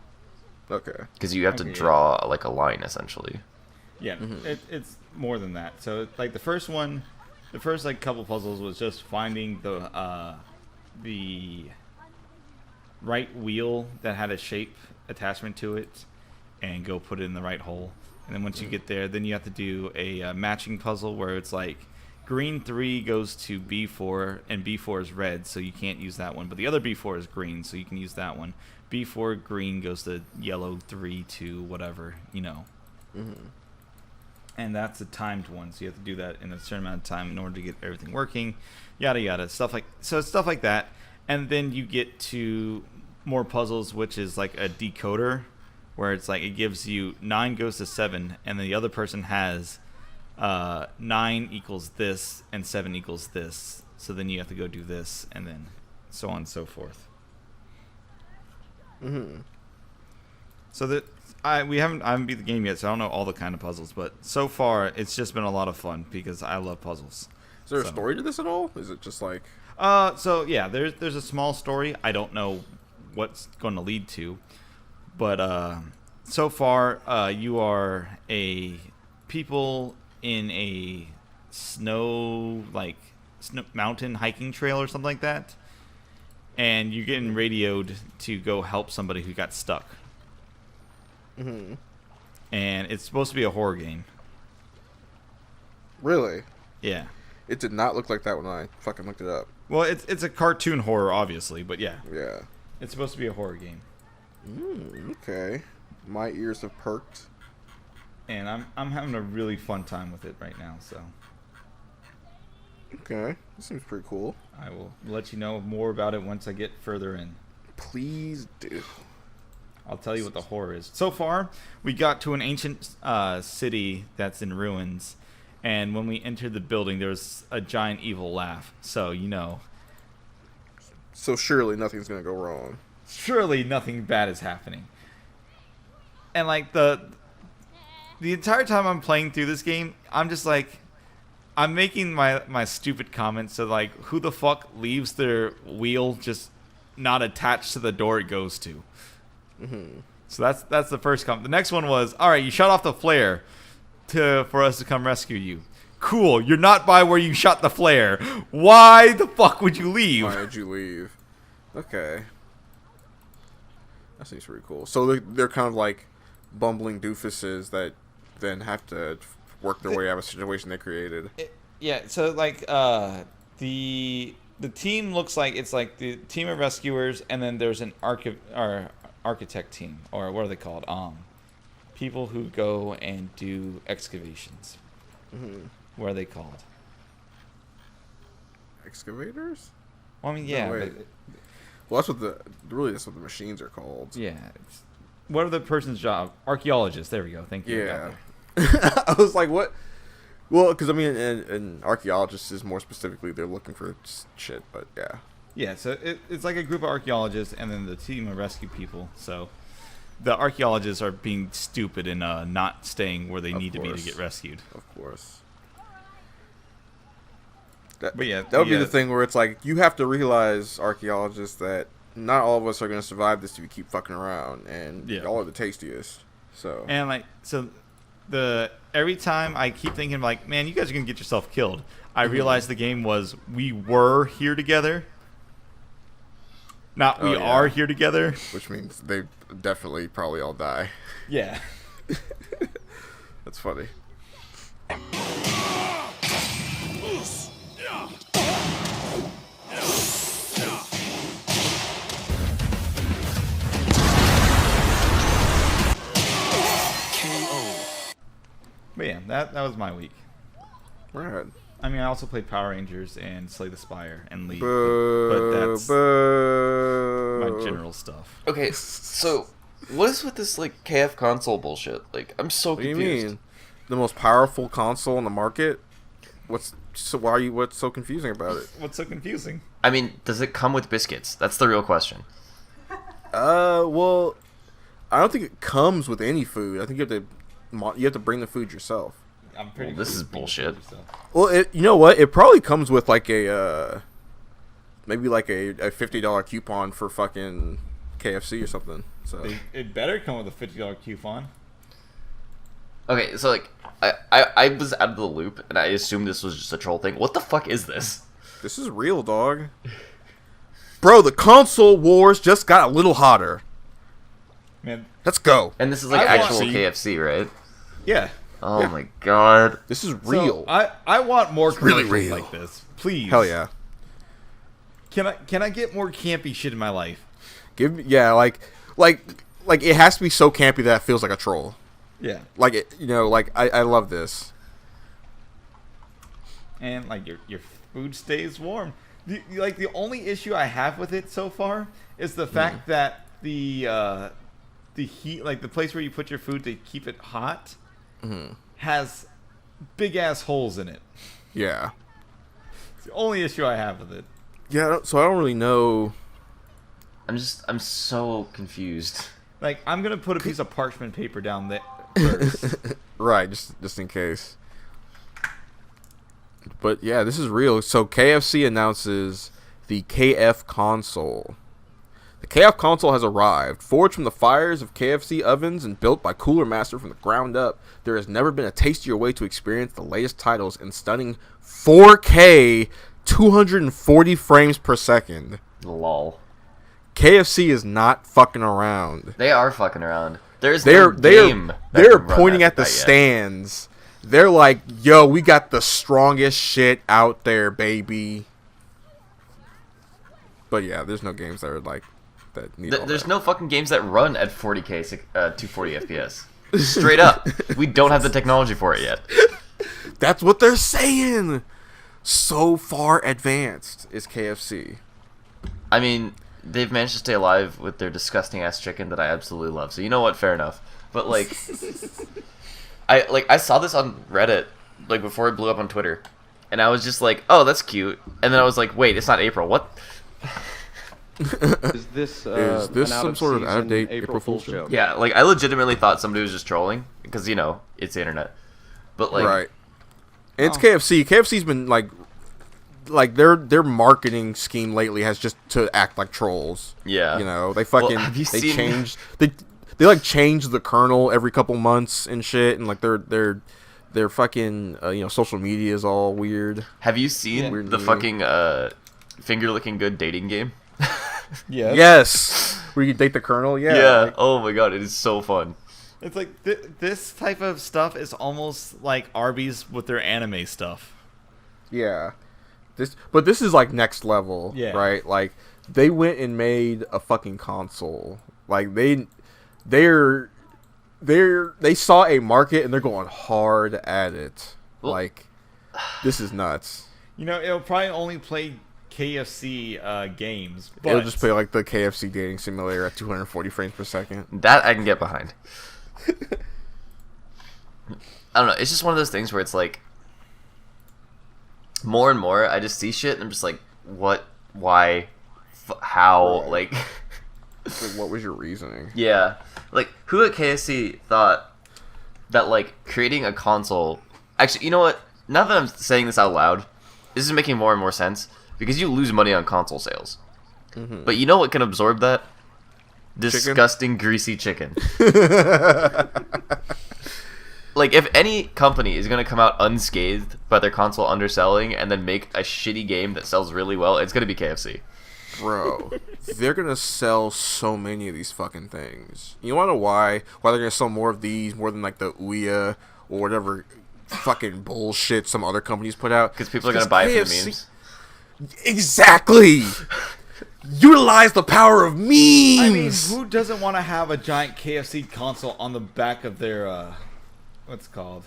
Okay. Because you have to Okay, draw like a line essentially. Yeah, it's more than that. So like the first like couple puzzles was just finding the right wheel that had a shape attachment to it, and go put it in the right hole. And then once you get there, then you have to do a matching puzzle where it's like green 3 goes to B4, and B4 is red, so you can't use that one. But the other B4 is green, so you can use that one. B4 green goes to yellow 3 to whatever, you know. And that's a timed one, so you have to do that in a certain amount of time in order to get everything working, yada yada, stuff like that. And then you get to more puzzles, which is like a decoder, where it's like it gives you 9 goes to 7, and then the other person has 9 equals this and 7 equals this. So then you have to go do this, and then so on and so forth. So that I haven't beat the game yet, so I don't know all the kind of puzzles, but so far it's just been a lot of fun because I love puzzles. Is there a story to this at all? Is it just like? So yeah, there's a small story. I don't know what's going to lead to, but so far you are a people in a snow mountain hiking trail or something like that, and you're getting radioed to go help somebody who got stuck. And it's supposed to be a horror game. Really? Yeah. It did not look like that when I fucking looked it up. Well, it's a cartoon horror, obviously, but yeah, Yeah. it's supposed to be a horror game. Okay. My ears have perked. And I'm having a really fun time with it right now, so Okay. This seems pretty cool. I will let you know more about it once I get further in. Please do. I'll tell you what the horror is. So far, we got to an ancient city that's in ruins, and when we entered the building, there was a giant evil laugh. So, you know, So surely nothing's gonna go wrong. surely nothing bad is happening. And like the entire time I'm playing through this game, I'm just like, I'm making my stupid comments. So like, who the fuck leaves their wheel just not attached to the door it goes to? So that's the first comment. The next one was, all right, you shut off the flare for us to come rescue you. Cool, you're not by where you shot the flare. Why the fuck would you leave? Why did you leave? Okay. That seems pretty cool. So they're kind of like bumbling doofuses that then have to work their way out of a situation they created. Yeah, so like the team looks like it's like the team of rescuers, and then there's an architect team, or what are they called? People who go and do excavations. What are they called? Excavators? Well, I mean, No, yeah, wait. but, Well, that's what the machines are called. yeah. What are the person's job? Archaeologists. There we go. Thank you. Yeah. I was like, what? Well, because I mean, an archaeologist is more specifically they're looking for shit, but yeah. Yeah, so it's like a group of archaeologists and then the team of rescue people. So the archaeologists are being stupid and not staying where they need to be to get rescued. Of course. But yeah, that would be the thing where it's like, you have to realize, archaeologists, that not all of us are going to survive this if we keep fucking around, and y'all are the tastiest. So. And like, so every time I keep thinking like, man, you guys are going to get yourself killed. I realized the game was, we were here together. not we Oh, yeah. are here together. Which means they definitely probably all die. Yeah. That's funny. But yeah, that was my week. Right. I mean, I also played Power Rangers and Slay the Spire and League, Boo, but that's boo. my general stuff. Okay, so what is with this like KF console bullshit? Like, I'm so What do you confused. mean? The most powerful console on the market? What's so confusing about it? What's so confusing? I mean, does it come with biscuits? That's the real question. Well, I don't think it comes with any food. I think you have to bring the food yourself. I'm pretty. Well, this is bullshit. Well, you know what? It probably comes with like a maybe like a $50 coupon for fucking KFC or something. So It better come with a $50 coupon. Okay, so like, I was out of the loop, and I assumed this was just a troll thing. What the fuck is this? this is real, dog. Bro, the console wars just got a little hotter. Man, Let's go. And this is like I want- actual KFC, right? yeah. Oh Yeah. my god. This is So, real. I want more really commercials real. like this, please. Hell yeah. Can I get more campy shit in my life? Give me like it has to be so campy that it feels like a troll. Yeah. Like it, like I love this. And like your food stays warm. The only issue I have with it so far is the fact that the heat, like the place where you put your food to keep it hot, has big ass holes in it. Yeah. It's the only issue I have with it. Yeah, so I don't really know. I'm so confused. Like, I'm gonna put a piece of parchment paper down there first. Right, just in case. But yeah, this is real. So KFC announces the KF console. The KF console has arrived. Forged from the fires of KFC ovens and built by Cooler Master from the ground up, there has never been a tastier way to experience the latest titles in stunning 4K 240 frames per second. Lol. KFC is not fucking around. They are fucking around. There's They're no game that they're can run pointing that at the yet. stands. They're like, "Yo, we got the strongest shit out there, baby." But yeah, there's no games that are like that need all There's that. no fucking games that run at 40k, 240 FPS. Straight up, we don't have the technology for it yet. That's what they're saying. So far advanced is KFC. I mean, they've managed to stay alive with their disgusting ass chicken that I absolutely love. So you know what? Fair enough. But like, I saw this on Reddit like before it blew up on Twitter, and I was just like, oh, that's cute. And then I was like, wait, it's not April. What? Is this an some sort of out-of-season out-of-date April Fool's joke? Yeah, like I legitimately thought somebody was just trolling because it's the internet. But like, Right. And it's KFC. KFC's been like their marketing scheme lately has just to act like trolls. yeah, They fucking have you they seen- change they like change the kernel every couple months and shit, and like their fucking social media is all weird. Have you seen Weird the new. fucking finger licking good dating game? Yeah. Yes, where you date the kernel. Yeah. Yeah. Oh my god, it is so fun. It's like this type of stuff is almost like Arby's with their anime stuff. Yeah. But this is like next level. Yeah. Right. Like they went and made a fucking console. Like they saw a market and they're going hard at it. Well- Like this is nuts. It'll probably only play KFC games, but It'll just play like the KFC dating simulator at 240 frames per second. That I can get behind. I don't know. It's just one of those things where it's like, more and more, I just see shit and I'm just like, what, why, how, Right. like, Like, what was your reasoning? yeah. Like, who at KFC thought that, like, creating a console... Actually, you know what? Now that I'm saying this out loud, this is making more and more sense, because you lose money on console sales. But you know what can absorb that? Disgusting, greasy chicken. Like, if any company is going to come out unscathed by their console underselling and then make a shitty game that sells really well, it's going to be KFC. Bro, they're gonna sell so many of these fucking things. You wanna know why? Why they're gonna sell more of these more than like the Ouya or whatever fucking bullshit some other companies put out? Because people are gonna buy it for the memes. Exactly. Utilize the power of memes. I mean, who doesn't want to have a giant KFC console on the back of their what's it called?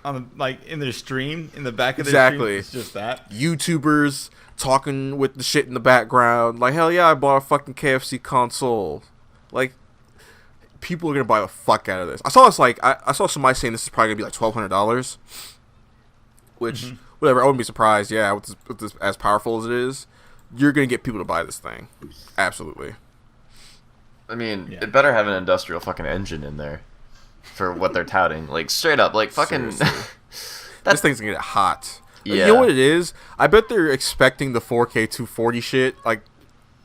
On the, like in their stream, in the back of their stream, it's just that. YouTubers talking with the shit in the background, like, hell yeah, I bought a fucking KFC console. Like, people are gonna buy the fuck out of this. I saw this like I saw somebody saying this is probably gonna be like $1,200, which whatever. I wouldn't be surprised. Yeah, with this as powerful as it is, you're gonna get people to buy this thing. Absolutely. I mean, it better have an industrial fucking engine in there for what they're touting. Like, straight up, like, fucking... This thing's gonna get hot. Yeah. You know what it is? I bet they're expecting the 4K 240 shit. Like,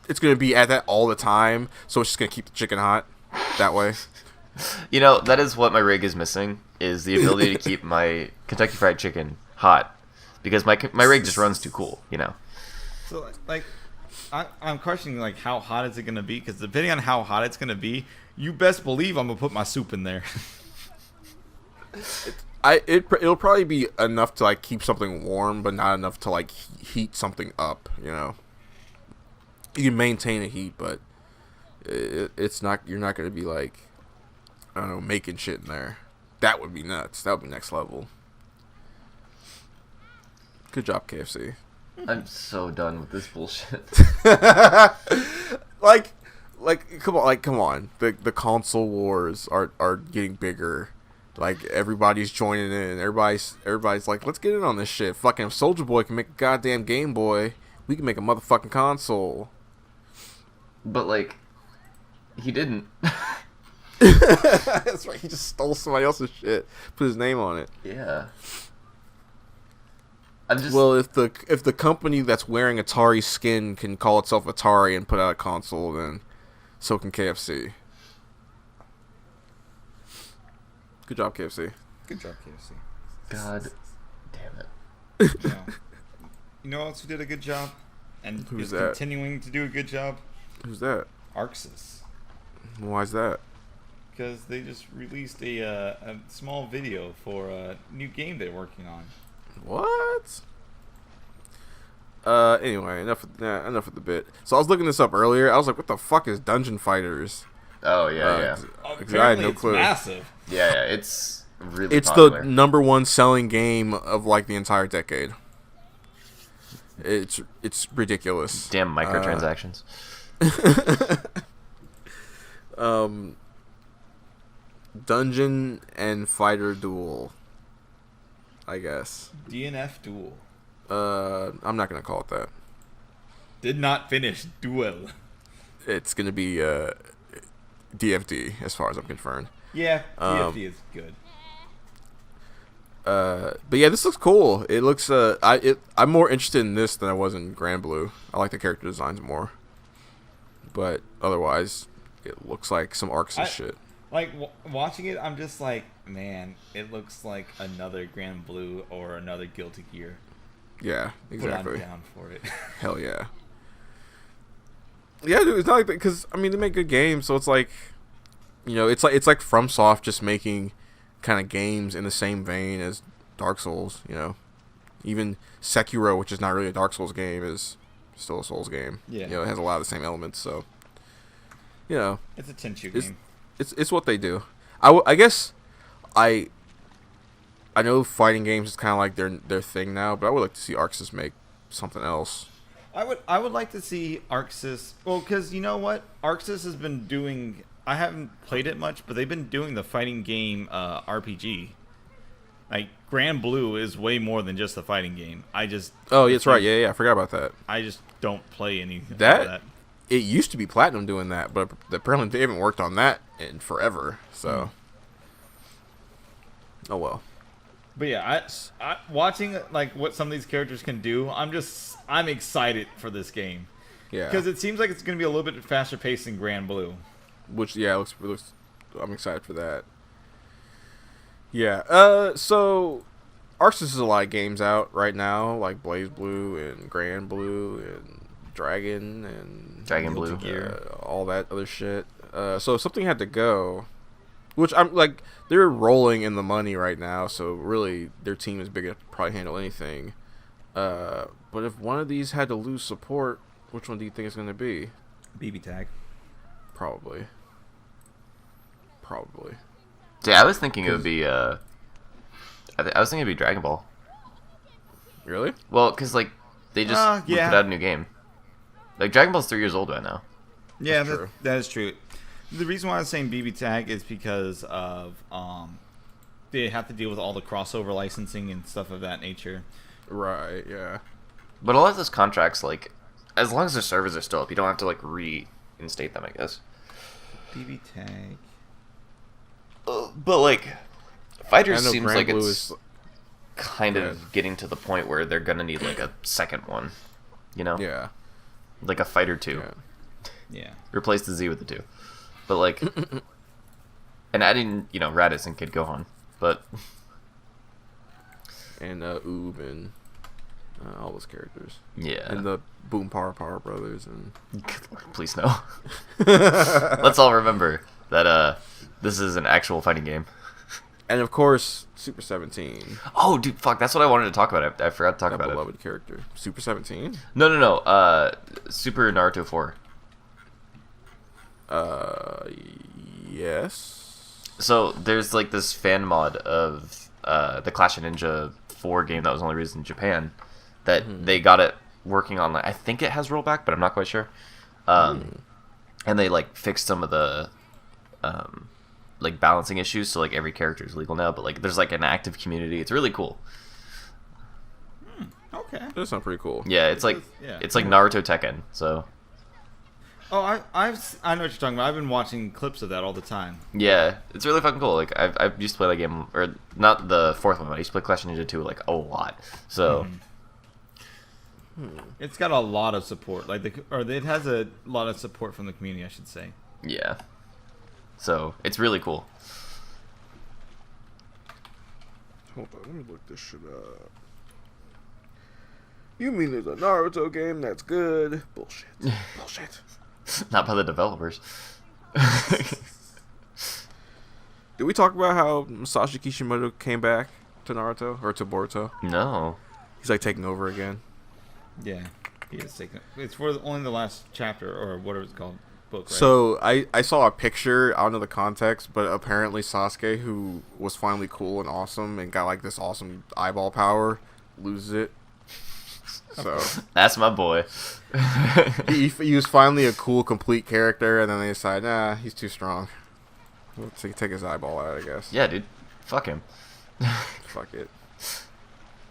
it's gonna be at that all the time, so it's just gonna keep the chicken hot that way. You know, that is what my rig is missing, is the ability to keep my Kentucky Fried Chicken hot. Because my rig just runs too cool, you know? So, like, I'm questioning, like, how hot is it going to be? Because depending on how hot it's going to be, you best believe I'm going to put my soup in there. It'll probably be enough to, like, keep something warm, but not enough to, like, heat something up, you know? You can maintain a heat, but it's not, you're not going to be, like, I don't know, making shit in there. That would be nuts. That would be next level. Good job, KFC. I'm so done with this bullshit. like come on. The console wars are getting bigger. Like, everybody's joining in. Everybody's like, let's get in on this shit. Fucking Soulja Boy can make a goddamn Game Boy. We can make a motherfucking console. But, like, he didn't. That's right. He just stole somebody else's shit, put his name on it. Yeah. Well, if the company that's wearing Atari skin can call itself Atari and put out a console, then so can KFC. Good job, KFC. Good job, KFC. God damn it. You know else who did a good job? And Who's is that? continuing to do a good job? Who's that? Arxis. Why's that? Because they just released a small video for a new game they're working on. What? Anyway, enough of the bit. So I was looking this up earlier. I was like, what the fuck is Dungeon Fighters? Oh, yeah. I had no clue. It's massive. Yeah, it's really It's popular. the #1 selling game of, like, the entire decade. It's ridiculous. Damn microtransactions. Dungeon and Fighter Duel, I guess. DNF Duel. I'm not gonna call it that. Did not finish Duel. It's gonna be DFD as far as I'm concerned. Yeah, DFD is good. But yeah, this looks cool. It looks I'm more interested in this than I was in Grand Blue. I like the character designs more. But otherwise, it looks like some Arxis shit. Like, watching it, I'm just like, man, it looks like another Grand Blue or another Guilty Gear. Yeah, exactly. But I'm down for it. Hell yeah. Yeah, dude, it's not like that, because, I mean, they make good games, so it's like, you know, it's like FromSoft just making kind of games in the same vein as Dark Souls, you know. Even Sekiro, which is not really a Dark Souls game, is still a Souls game. Yeah. You know, it has a lot of the same elements, so, you know. It's a Tenchu game. It's what they do. I guess I know fighting games is kind of like their thing now, but I would like to see Arxis make something else. I would like to see Arxis. Well, because you know what, Arxis has been doing. I haven't played it much, but they've been doing the fighting game RPG. Like, Grand Blue is way more than just a fighting game. Oh, that's right. Yeah, I forgot about that. I just don't play anything like that. It used to be Platinum doing that, but apparently they haven't worked on that in forever. So, oh well. But yeah, I watching like what some of these characters can do, I'm excited for this game. Yeah. Because it seems like it's going to be a little bit faster paced than Grand Blue. Which looks. I'm excited for that. Yeah. So, Arxis has a lot of games out right now, like Blaze Blue and Grand Blue and Dragon and Dragon Guilty Blue. Gear. all that other shit. So something had to go, which I'm like, they're rolling in the money right now. So really, their team is big enough to probably handle anything. But if one of these had to lose support, which one do you think it's going to be? BB Tag. Probably. Yeah, I was thinking it would be. I was thinking it'd be Dragon Ball. Really? Well, because like they just yeah. put out a new game. Like Dragon Ball's 3 years old right now. Yeah, That's true. that is true. The reason why I was saying BB Tag is because of they have to deal with all the crossover licensing and stuff of that nature. Right. Yeah. But a lot of those contracts, like, as long as the servers are still up, you don't have to like reinstate them, I guess. BB Tag. But like, Fighters I know seems Grand like Blue it's is- kind Go of ahead. getting to the point where they're gonna need like a second one. You know? Yeah. Like a Fighter 2. Yeah. Yeah. Replace the Z with the 2. But like, and adding, Raditz and Kid Gohan. But And Oob and all those characters. yeah. And the Boom Power Brothers and Good Lord, please no. Let's all remember that this is an actual fighting game. and of course Super 17. Oh, dude, fuck! That's what I wanted to talk about. I forgot to talk That about it. beloved character. Super 17? No. Super Naruto 4. Yes. So there's like this fan mod of the Clash of Ninja 4 game that was only released in Japan. That they got it working on. Like, I think it has rollback, but I'm not quite sure. And they like fixed some of the like balancing issues, so like every character is legal now. But like there's like an active community. It's really cool. Okay. That sounds pretty cool. Yeah, it's like Yeah. it's like Naruto Tekken. So Oh, I know what you're talking about. I've been watching clips of that all the time. yeah, it's really fucking cool. Like I used to play that game, or not the fourth one, but I used to play Clash of Ninja 2 like a lot. So It's got a lot of support, it has a lot of support from the community, I should say. yeah, so it's really cool. Hold on, let me look this shit up. You mean there's a Naruto game that's good? Bullshit. Bullshit. Not by the developers. Did we talk about how Masashi Kishimoto came back to Naruto or to Boruto? No. He's like taking over again. Yeah, he is taking. It's for only the last chapter or whatever it's called, book. Right? So I saw a picture. I don't know the context, but apparently Sasuke, who was finally cool and awesome and got like this awesome eyeball power, loses it. So That's my boy. he was finally a cool, complete character, and then they decided, nah, he's too strong. We'll take his eyeball out, I guess. Yeah, dude. Fuck him. Fuck it.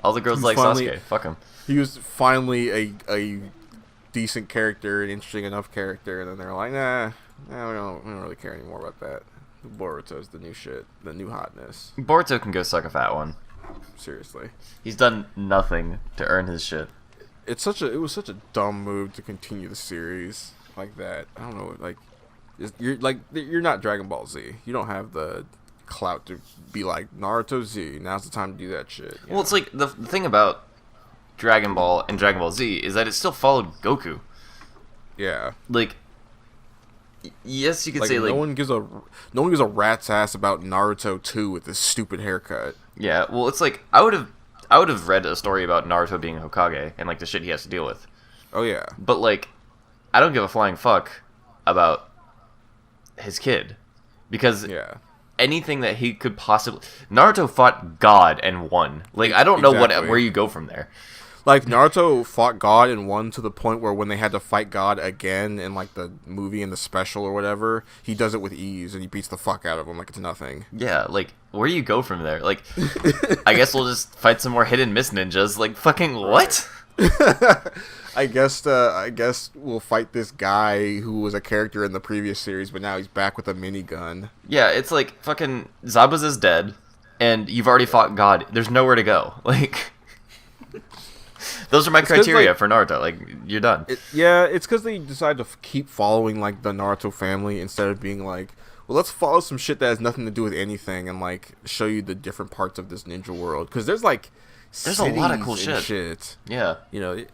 All the girls He's like finally- Sasuke. Fuck him. He was finally a decent character, an interesting enough character, and then they're like, nah, we don't really care anymore about that. Boruto's the new shit, the new hotness. Boruto can go suck a fat one. Seriously. He's done nothing to earn his shit. It was such a dumb move to continue the series like that. I don't know, you're not Dragon Ball Z. You don't have the clout to be like Naruto Z. Now's the time to do that shit. Well, it's like the thing about Dragon Ball and Dragon Ball Z is that it still followed Goku. Yeah. Like, yes, you could Like say like no one gives a rat's ass about Naruto 2 with this stupid haircut. yeah. Well, it's like I would have read a story about Naruto being Hokage and like the shit he has to deal with. Oh yeah. But like, I don't give a flying fuck about his kid because Yeah. anything that he could possibly Naruto fought God and won. Like I don't know Exactly. where you go from there. Like Naruto fought God and won to the point where when they had to fight God again in like the movie and the special or whatever, he does it with ease and he beats the fuck out of him like it's nothing. Yeah, like where do you go from there? Like, I guess we'll just fight some more hit and miss ninjas. Like fucking what? I guess we'll fight this guy who was a character in the previous series, but now he's back with a minigun. Yeah, it's like fucking Zabuza's dead, and you've already fought God. There's nowhere to go. Like, those are my 'cause, criteria like, for Naruto. Like, you're done. It's because they decide to keep following like the Naruto family instead of being like, well, let's follow some shit that has nothing to do with anything and like show you the different parts of this ninja world. Because there's like There's a lot of cool cities and shit. shit. Yeah. You know,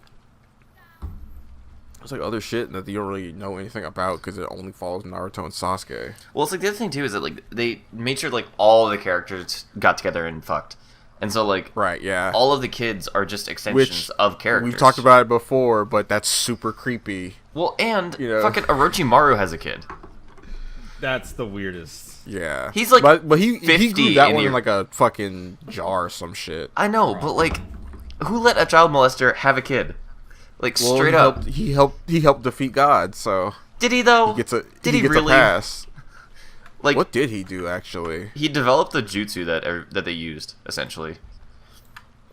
There's like other shit that you don't really know anything about because it only follows Naruto and Sasuke. Well, it's like the other thing too is that like they made sure like all of the characters got together and fucked, and so like Right, yeah. all of the kids are just extensions of characters. We've talked about it before, but that's super creepy. Well, and You know. fucking Orochimaru has a kid. That's the weirdest. Yeah. He's, like, but he 50 grew that in one the- in like a fucking jar or some shit. I know, but like, who let a child molester have a kid? Like Well, straight up. he helped defeat God, so Did he though? he gets a Did he gets really? a pass. Like, What did he do actually? he developed the jutsu that they used essentially.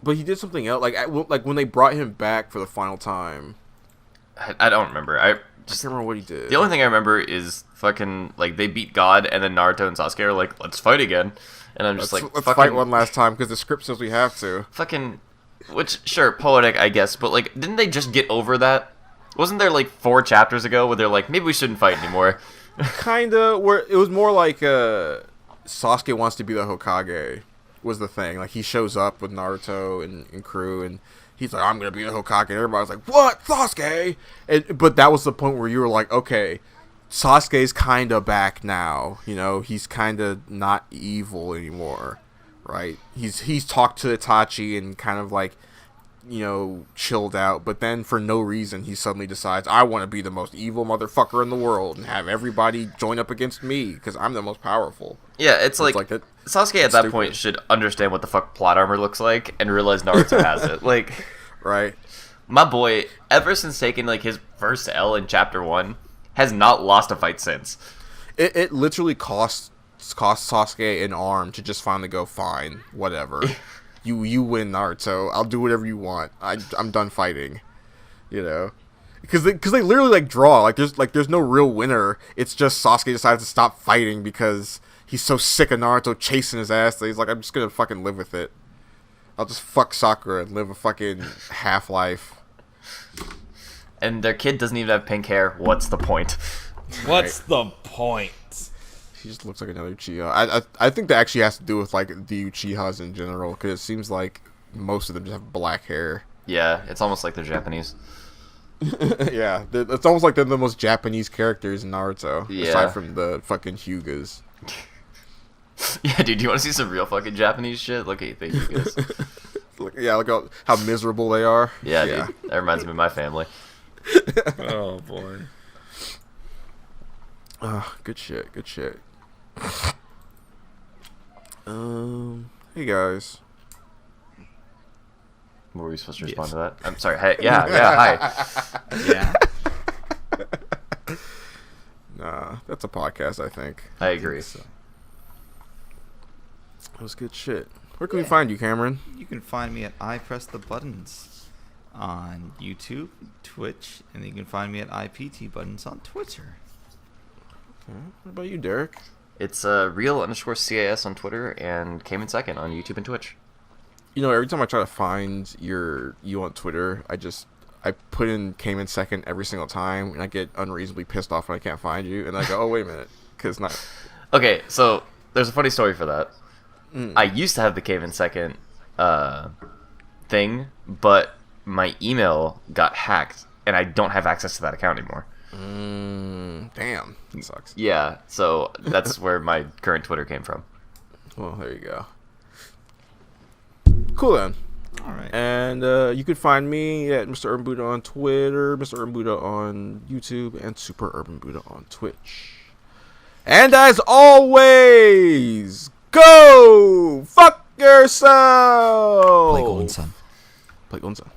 But he did something else. Like when they brought him back for the final time. I don't remember. I I can't remember what he did. The only thing I remember is fucking like they beat God, and then Naruto and Sasuke are like, "Let's fight again," and I'm just let's like, let's fucking, fight one last time because the script says we have to. fucking, which sure poetic I guess, but like, didn't they just get over that? Wasn't there like 4 chapters ago where they're like, maybe we shouldn't fight anymore? Kinda. Where it was more like Sasuke wants to be the Hokage was the thing. Like he shows up with Naruto and crew and. He's like, I'm gonna be the Hokage, and everybody's like, "What, Sasuke?" But that was the point where you were like, "Okay, Sasuke's kind of back now. You know, he's kind of not evil anymore, right? He's talked to Itachi and kind of like, you know, chilled out. But then for no reason, he suddenly decides, I want to be the most evil motherfucker in the world and have everybody join up against me because I'm the most powerful." Yeah, it's like that. Sasuke at that point should understand what the fuck plot armor looks like and realize Naruto has it. Like, Right. my boy, ever since taking like his first L in chapter 1, has not lost a fight since. It literally cost Sasuke an arm to just finally go, fine, whatever. You win, Naruto. I'll do whatever you want. I'm done fighting. You know, because they literally like draw there's no real winner. It's just Sasuke decides to stop fighting because he's so sick of Naruto chasing his ass that he's like, I'm just gonna fucking live with it. I'll just fuck Sakura and live a fucking half-life. And their kid doesn't even have pink hair. What's the point? What's the point? He just looks like another Uchiha. I think that actually has to do with like the Uchihas in general, because it seems like most of them just have black hair. Yeah, it's almost like they're Japanese. Yeah, it's almost like they're the most Japanese characters in Naruto, Yeah. aside from the fucking Hyugas. Yeah, dude, do you want to see some real fucking Japanese shit? Look at you guys. Look how miserable they are. Yeah, dude, that reminds me of my family. Oh boy. Good shit. Hey guys. What were we supposed to respond to that? I'm sorry. Hey, yeah, hi. Yeah. Nah, that's a podcast, I think. I agree. That was good shit. Where can we find you, Cameron? You can find me at I Press the Buttons on YouTube, Twitch, and you can find me at IPT Buttons on Twitter. Okay. What about you, Derek? It's real_CAS on Twitter and came in second on YouTube and Twitch. You know, every time I try to find you on Twitter, I put in came in second every single time, and I get unreasonably pissed off when I can't find you, and I go, oh, wait a minute, because not... Okay, so there's a funny story for that. I used to have the came in second thing, but my email got hacked, and I don't have access to that account anymore. Damn, that sucks. Yeah, so that's where my current Twitter came from. Well, there you go. Cool, then. All right. And you can find me at Mr. Urban Buddha on Twitter, Mr. Urban Buddha on YouTube, and Super Urban Buddha on Twitch. And as always, go fuck yourself! Play Golden Sun. Play Golden Sun.